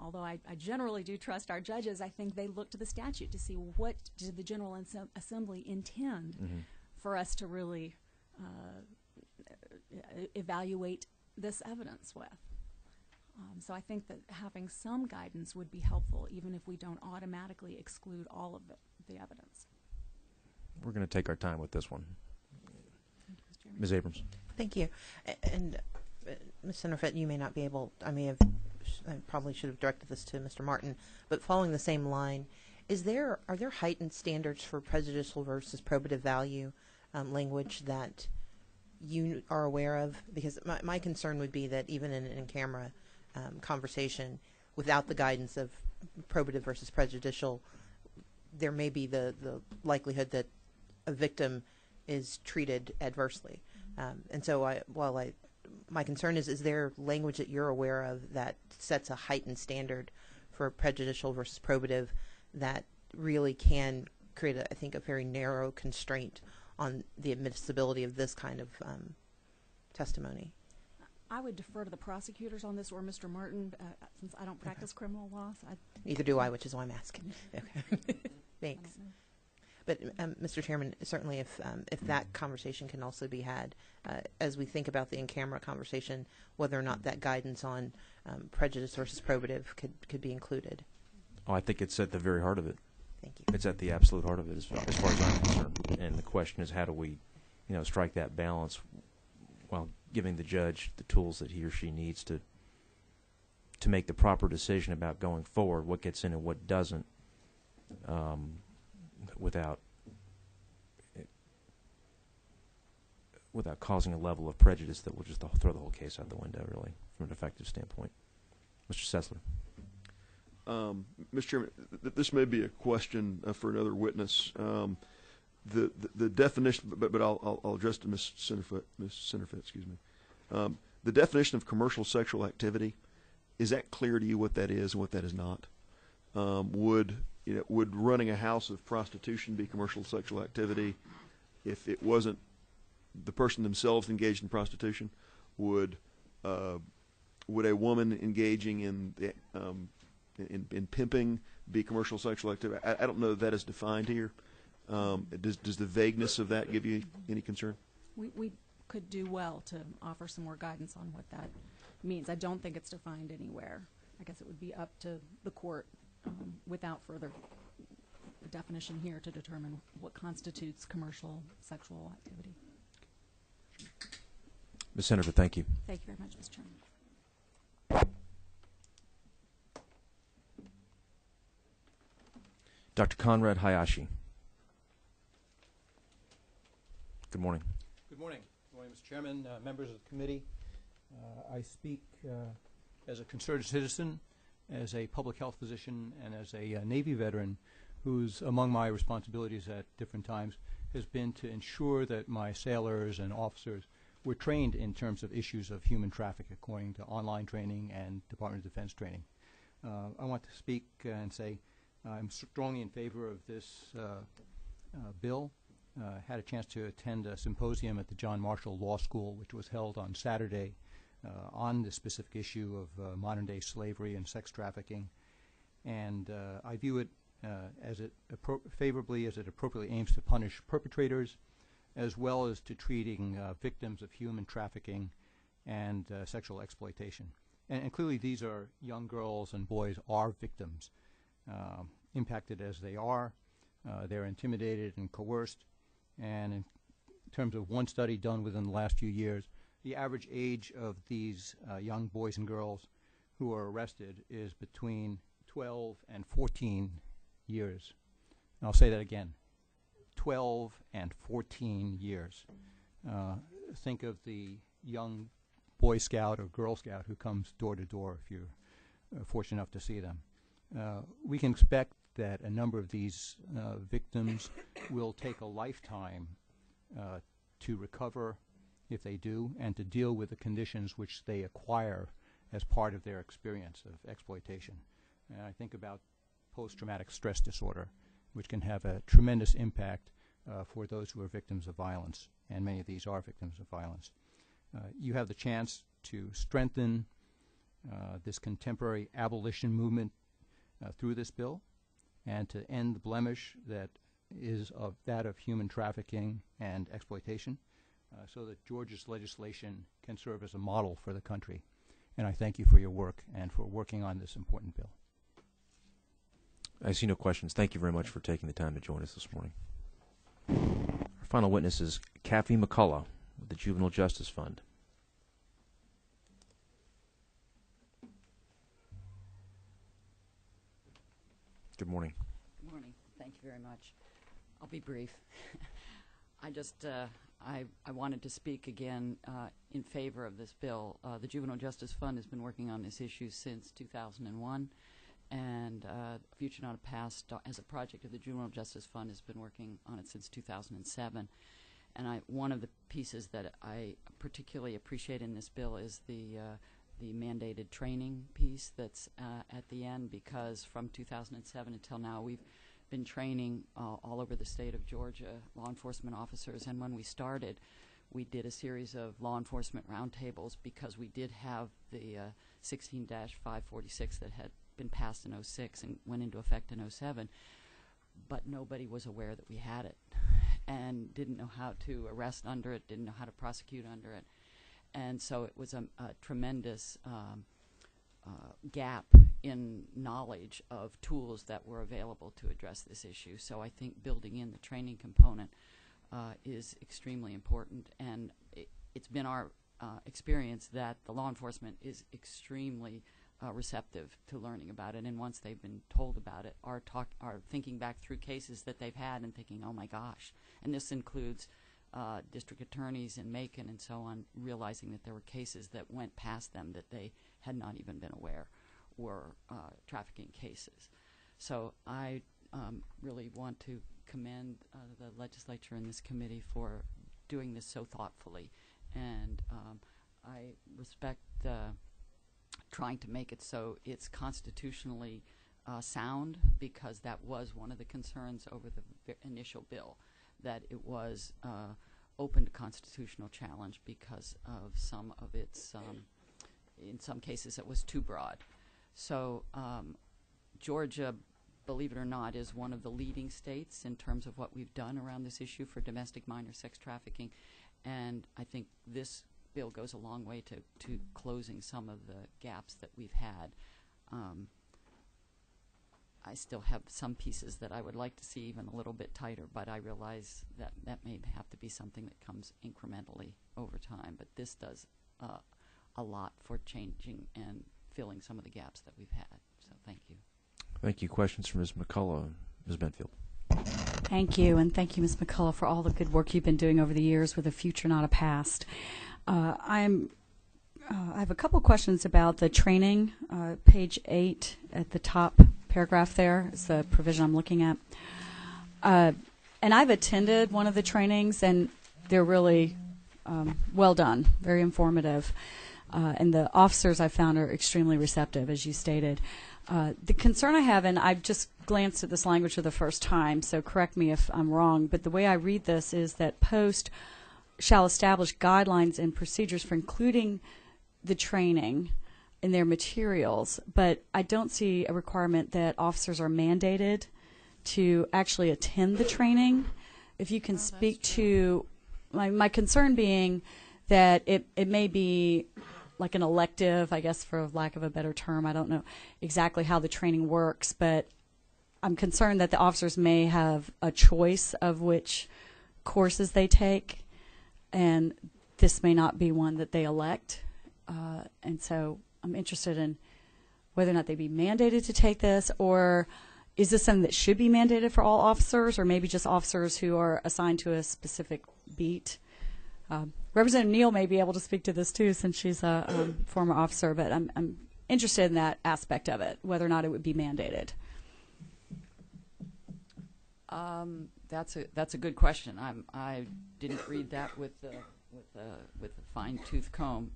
Although I generally do trust our judges, I think they look to the statute to see what did the General Assembly intend for us to really evaluate this evidence with. So I think that having some guidance would be helpful, even if we don't automatically exclude all of the evidence. We're going to take our time with this one. Ms. Abrams. Thank you. And Ms. Centerfit, you may not be able, I probably should have directed this to Mr. Martin, but following the same line, are there heightened standards for prejudicial versus probative value language that you are aware of? Because my concern would be that even in an in-camera conversation, without the guidance of probative versus prejudicial, there may be the likelihood that a victim is treated adversely. And so my concern is there language that you're aware of that sets a heightened standard for prejudicial versus probative that really can create, I think, a very narrow constraint on the admissibility of this kind of testimony? I would defer to the prosecutors on this, or Mr. Martin, since I don't practice criminal law. So Neither do I, which is why I'm asking. Okay. Thanks. But Mr. Chairman, certainly if that conversation can also be had as we think about the in-camera conversation, whether or not that guidance on prejudice versus probative could be included. Oh, I think it's at the very heart of it. Thank you. It's at the absolute heart of it, as far as I'm concerned. And the question is, how do we, strike that balance while giving the judge the tools that he or she needs to make the proper decision about going forward, what gets in and what doesn't, without causing a level of prejudice that will just throw the whole case out the window, really, from an effective standpoint. Mr. Sessler. Mr. Chairman, this may be a question for another witness. The definition, but I'll address to Ms. Centerfit, excuse me. The definition of commercial sexual activity, is that clear to you what that is and what that is not? Would running a house of prostitution be commercial sexual activity if it wasn't the person themselves engaged in prostitution? Would a woman engaging in pimping be commercial sexual activity? I don't know that is defined here. Does the vagueness of that give you any concern? We could do well to offer some more guidance on what that means. I don't think it's defined anywhere. I guess it would be up to the court without further definition here to determine what constitutes commercial sexual activity. Ms. Senator, thank you. Thank you very much, Mr. Chairman. Dr. Conrad Hayashi. Good morning. Good morning. Good morning, Mr. Chairman, members of the committee. I speak as a concerned citizen, as a public health physician, and as a Navy veteran who's among my responsibilities at different times has been to ensure that my sailors and officers were trained in terms of issues of human trafficking according to online training and Department of Defense training. I want to speak and say I'm strongly in favor of this bill. had a chance to attend a symposium at the John Marshall Law School, which was held on Saturday on the specific issue of modern-day slavery and sex trafficking. And I view it favorably as it appropriately aims to punish perpetrators, as well as to treating victims of human trafficking and sexual exploitation. And clearly these are young girls and boys are victims, impacted as they are. They're intimidated and coerced. And in terms of one study done within the last few years, the average age of these young boys and girls who are arrested is between 12 and 14 years. And I'll say that again, 12 and 14 years. Think of the young Boy Scout or Girl Scout who comes door to door if you're fortunate enough to see them. We can expect that a number of these victims will take a lifetime to recover if they do, and to deal with the conditions which they acquire as part of their experience of exploitation. And I think about post-traumatic stress disorder, which can have a tremendous impact for those who are victims of violence, and many of these are victims of violence. You have the chance to strengthen this contemporary abolition movement through this bill, and to end the blemish that is of that of human trafficking and exploitation, so that Georgia's legislation can serve as a model for the country. And I thank you for your work and for working on this important bill. I see no questions. Thank you very much for taking the time to join us this morning. Our final witness is Kathy McCullough with the Juvenile Justice Fund. Good morning. Good morning. Thank you very much. I'll be brief. I wanted to speak again in favor of this bill. The Juvenile Justice Fund has been working on this issue since 2001, and Future Not a Past, as a project of the Juvenile Justice Fund, has been working on it since 2007. And one of the pieces that I particularly appreciate in this bill is the mandated training piece that's at the end, because from 2007 until now we've been training all over the state of Georgia law enforcement officers. And when we started, we did a series of law enforcement roundtables because we did have the 16-546 that had been passed in 06 and went into effect in 07, but nobody was aware that we had it and didn't know how to arrest under it, didn't know how to prosecute under it. And so it was a tremendous gap in knowledge of tools that were available to address this issue. So I think building in the training component is extremely important, and it's been our experience that the law enforcement is extremely receptive to learning about it, and once they've been told about it, are thinking back through cases that they've had and thinking, oh my gosh. And this includes district attorneys in Macon and so on, realizing that there were cases that went past them that they had not even been aware were trafficking cases. So I really want to commend the legislature and this committee for doing this so thoughtfully, and I respect trying to make it so it's constitutionally sound, because that was one of the concerns over the initial bill, that it was open to constitutional challenge because of some of its, in some cases it was too broad. So Georgia, believe it or not, is one of the leading states in terms of what we've done around this issue for domestic minor sex trafficking, and I think this bill goes a long way to closing some of the gaps that we've had. I still have some pieces that I would like to see even a little bit tighter, but I realize that that may have to be something that comes incrementally over time. But this does a lot for changing and filling some of the gaps that we've had. So thank you. Thank you. Questions from Ms. McCullough. Ms. Benfield. Thank you, and thank you, Ms. McCullough, for all the good work you've been doing over the years with A Future Not a Past. I have a couple questions about the training. Page 8 at the top paragraph there is the provision I'm looking at. And I've attended one of the trainings, and they're really well done, very informative. and the officers I found are extremely receptive, as you stated. The concern I have, and I've just glanced at this language for the first time, so correct me if I'm wrong, but the way I read this is that post shall establish guidelines and procedures for including the training in their materials, but I don't see a requirement that officers are mandated to actually attend the training. If you can speak to my concern being that it may be like an elective, I guess, for lack of a better term. I don't know exactly how the training works, but I'm concerned that the officers may have a choice of which courses they take, and this may not be one that they elect. And so I'm interested in whether or not they be mandated to take this, or is this something that should be mandated for all officers, or maybe just officers who are assigned to a specific beat? Representative Neal may be able to speak to this too, since she's a former officer, but I'm interested in that aspect of it, whether or not it would be mandated. That's a good question. I didn't read that with a fine-tooth comb.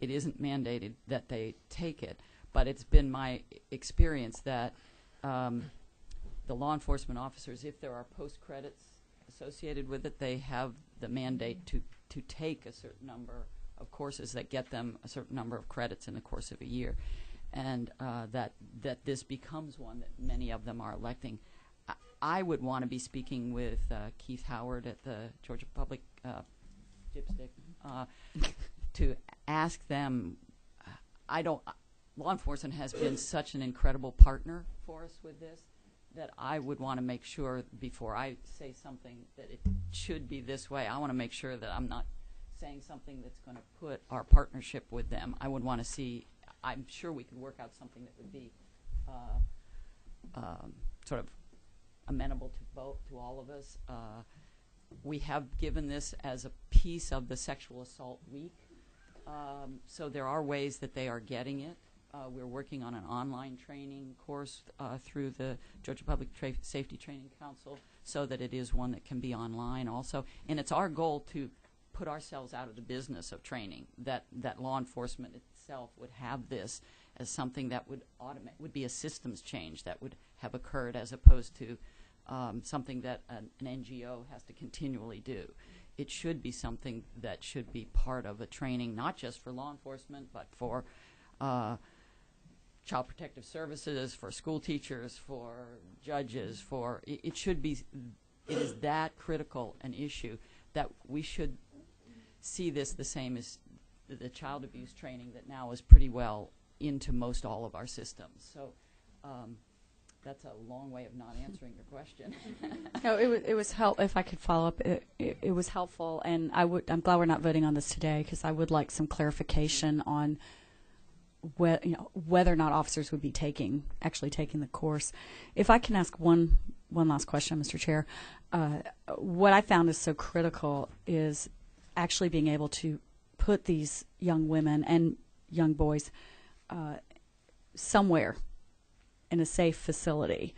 It isn't mandated that they take it, but it's been my experience that the law enforcement officers, if there are post credits associated with it, they have the mandate to take a certain number of courses that get them a certain number of credits in the course of a year, and that this becomes one that many of them are electing. I would want to be speaking with Keith Howard at the Georgia Public Dipstick to ask them. Law enforcement has been such an incredible partner for us with this that I would want to make sure before I say something that it should be this way. I want to make sure that I'm not saying something that's going to put our partnership with them. I would want to see. I'm sure we could work out something that would be sort of amenable to all of us. We have given this as a piece of the Sexual Assault Week, so there are ways that they are getting it. We're working on an online training course through the Georgia Public Safety Training Council, so that it is one that can be online also. And it's our goal to put ourselves out of the business of training, that law enforcement itself would have this as something that would be a systems change that would have occurred, as opposed to something that an NGO has to continually do. It should be something that should be part of a training, not just for law enforcement, but for Child Protective Services, for school teachers, for judges, it should be, it is that critical an issue that we should see this the same as the child abuse training that now is pretty well into most all of our systems. So that's a long way of not answering your question. No, it was help. If I could follow up, it was helpful, and I'm glad we're not voting on this today, because I would like some clarification on whether or not officers would be actually taking the course. If I can ask one last question, Mr. Chair, what I found is so critical is actually being able to put these young women and young boys somewhere in a safe facility,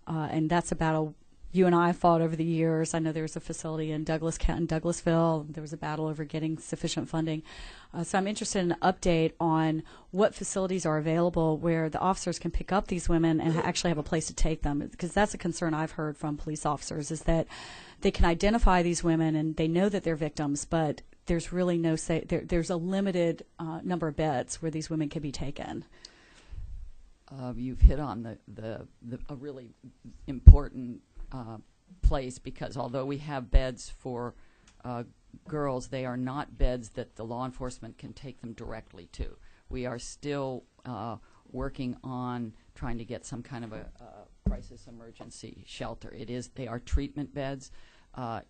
and that's a battle you and I fought over the years. I know there was a facility in Douglasville. There was a battle over getting sufficient funding. So I'm interested in an update on what facilities are available where the officers can pick up these women and actually have a place to take them, because that's a concern I've heard from police officers, is that they can identify these women and they know that they're victims, but there's really no there's a limited number of beds where these women can be taken. You've hit on a really important place, because although we have beds for girls, they are not beds that the law enforcement can take them directly to. We are still working on trying to get some kind of a crisis emergency shelter. They are treatment beds.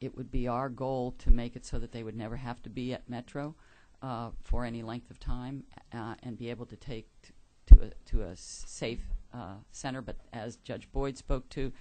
It would be our goal to make it so that they would never have to be at Metro for any length of time, and be able to take to a safe center. But as Judge Boyd spoke to,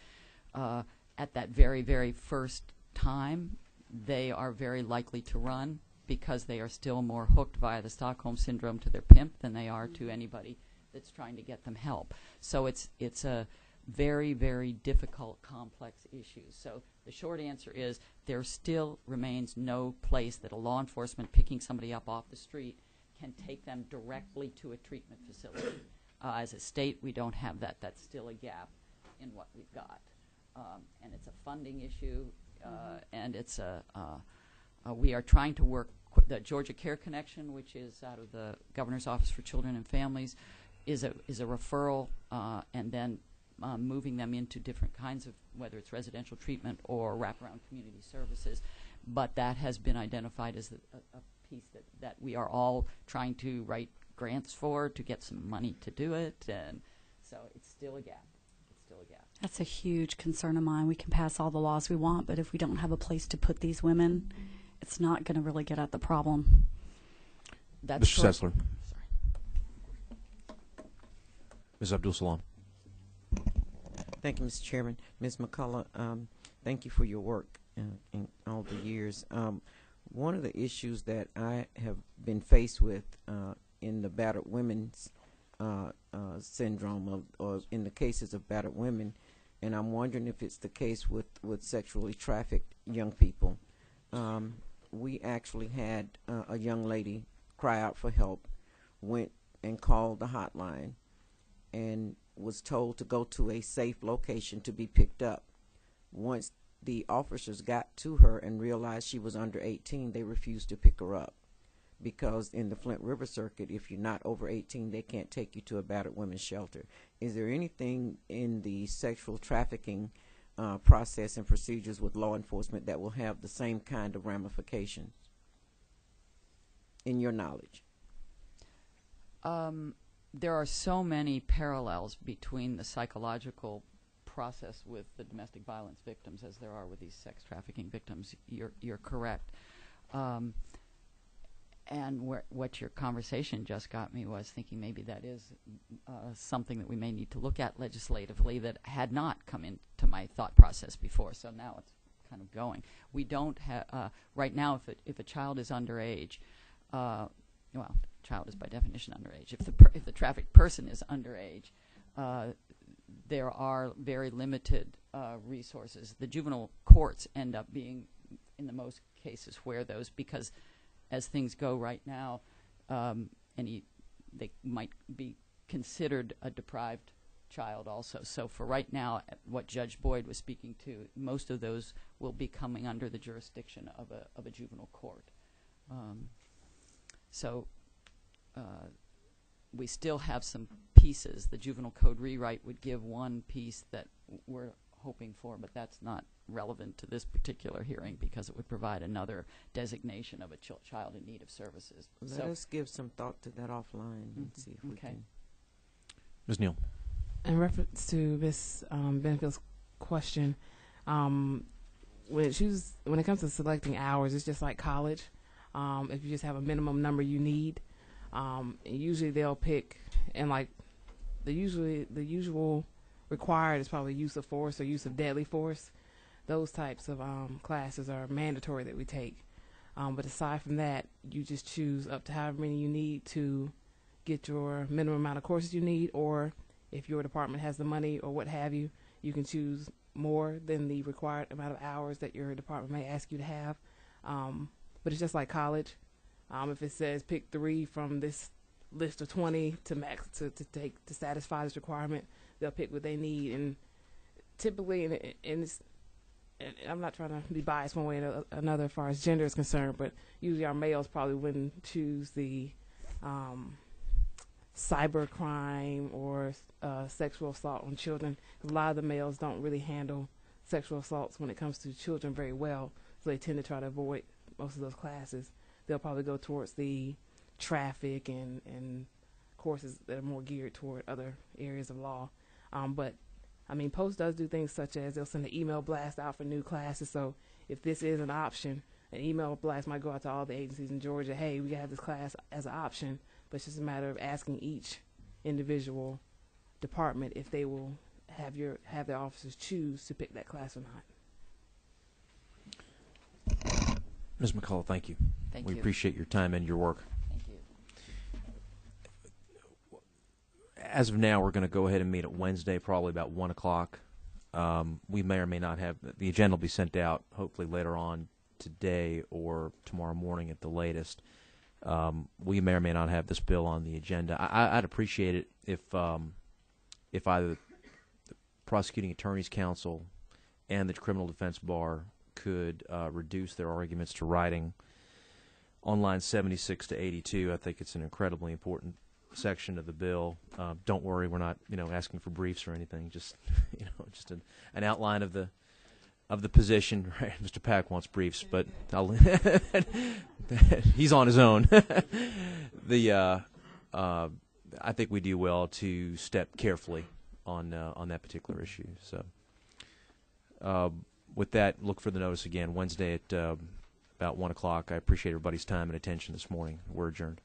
at that very, very first time, they are very likely to run, because they are still more hooked via the Stockholm Syndrome to their pimp than they are to anybody that's trying to get them help. So it's a very, very difficult, complex issue. So the short answer is there still remains no place that a law enforcement picking somebody up off the street can take them directly to a treatment facility. As a state, we don't have that. That's still a gap in what we've got. And it's a funding issue, and it's we are trying to work. The Georgia Care Connection, which is out of the Governor's Office for Children and Families, is a referral, and then moving them into different kinds of, whether it's residential treatment or wraparound community services. But that has been identified as a piece that we are all trying to write grants for to get some money to do it, and so it's still a gap. It's still a gap. That's a huge concern of mine. We can pass all the laws we want, but if we don't have a place to put these women, it's not going to really get at the problem. That's Mr. Sessler. Sorry. Ms. Abdul Salam. Thank you, Mr. Chairman. Ms. McCullough, thank you for your work in all the years. One of the issues that I have been faced with in the battered women's syndrome, or in the cases of battered women, and I'm wondering if it's the case with sexually trafficked young people. We actually had a young lady cry out for help, went and called the hotline, and was told to go to a safe location to be picked up. Once the officers got to her and realized she was under 18, they refused to pick her up, because in the Flint River Circuit, if you're not over 18, they can't take you to a battered women's shelter. Is there anything in the sexual trafficking process and procedures with law enforcement that will have the same kind of ramifications, in your knowledge? There are so many parallels between the psychological process with the domestic violence victims as there are with these sex trafficking victims. You're correct. And what your conversation just got me was thinking maybe that is something that we may need to look at legislatively that had not come into my thought process before. So now it's kind of going. We don't have right now. If a child is underage, well, child is by definition underage. If the trafficked person is underage, there are very limited resources. The juvenile courts end up being, in the most cases, where those, because as things go right now, they might be considered a deprived child also. So for right now, what Judge Boyd was speaking to, most of those will be coming under the jurisdiction of a juvenile court. We still have some pieces. The juvenile code rewrite would give one piece that we're hoping for, but that's not relevant to this particular hearing because it would provide another designation of a child in need of services. Let us give some thought to that offline and see if we can. Ms. Neal. In reference to Ms. Benfield's question, when it comes to selecting hours, it's just like college. If you just have a minimum number you need, usually they'll pick, and like the usual required is probably use of force or use of deadly force. Those types of classes are mandatory that we take. But aside from that, you just choose up to however many you need to get your minimum amount of courses you need, or if your department has the money or what have you, you can choose more than the required amount of hours that your department may ask you to have. But it's just like college. If it says pick 3 from this list of 20 to max to satisfy this requirement, they'll pick what they need. And typically, and I'm not trying to be biased one way or another as far as gender is concerned, but usually our males probably wouldn't choose the cyber crime or sexual assault on children. A lot of the males don't really handle sexual assaults when it comes to children very well, so they tend to try to avoid most of those classes. They'll probably go towards the traffic and courses that are more geared toward other areas of law. But I mean, Post does do things such as they'll send an email blast out for new classes. So if this is an option, an email blast might go out to all the agencies in Georgia. Hey, we have this class as an option, but it's just a matter of asking each individual department if they will have their officers choose to pick that class or not. Ms. McCullough, thank you. Thank we you. appreciate your time and your work. Thank you. As of now, we're going to go ahead and meet at Wednesday, probably about 1 o'clock. We may or may not have the agenda will be sent out hopefully later on today or tomorrow morning at the latest. we may or may not have this bill on the agenda. I'd appreciate it if either the Prosecuting Attorneys Council and the Criminal Defense Bar could reduce their arguments to writing on lines 76 to 82. I think it's an incredibly important section of the bill. Don't worry, we're not asking for briefs or anything. Just just an outline of the position. Right? Mr. Pack wants briefs, but he's on his own. I think we do well to step carefully on that particular issue. So, with that, look for the notice again Wednesday at about 1 o'clock. I appreciate everybody's time and attention this morning. We're adjourned.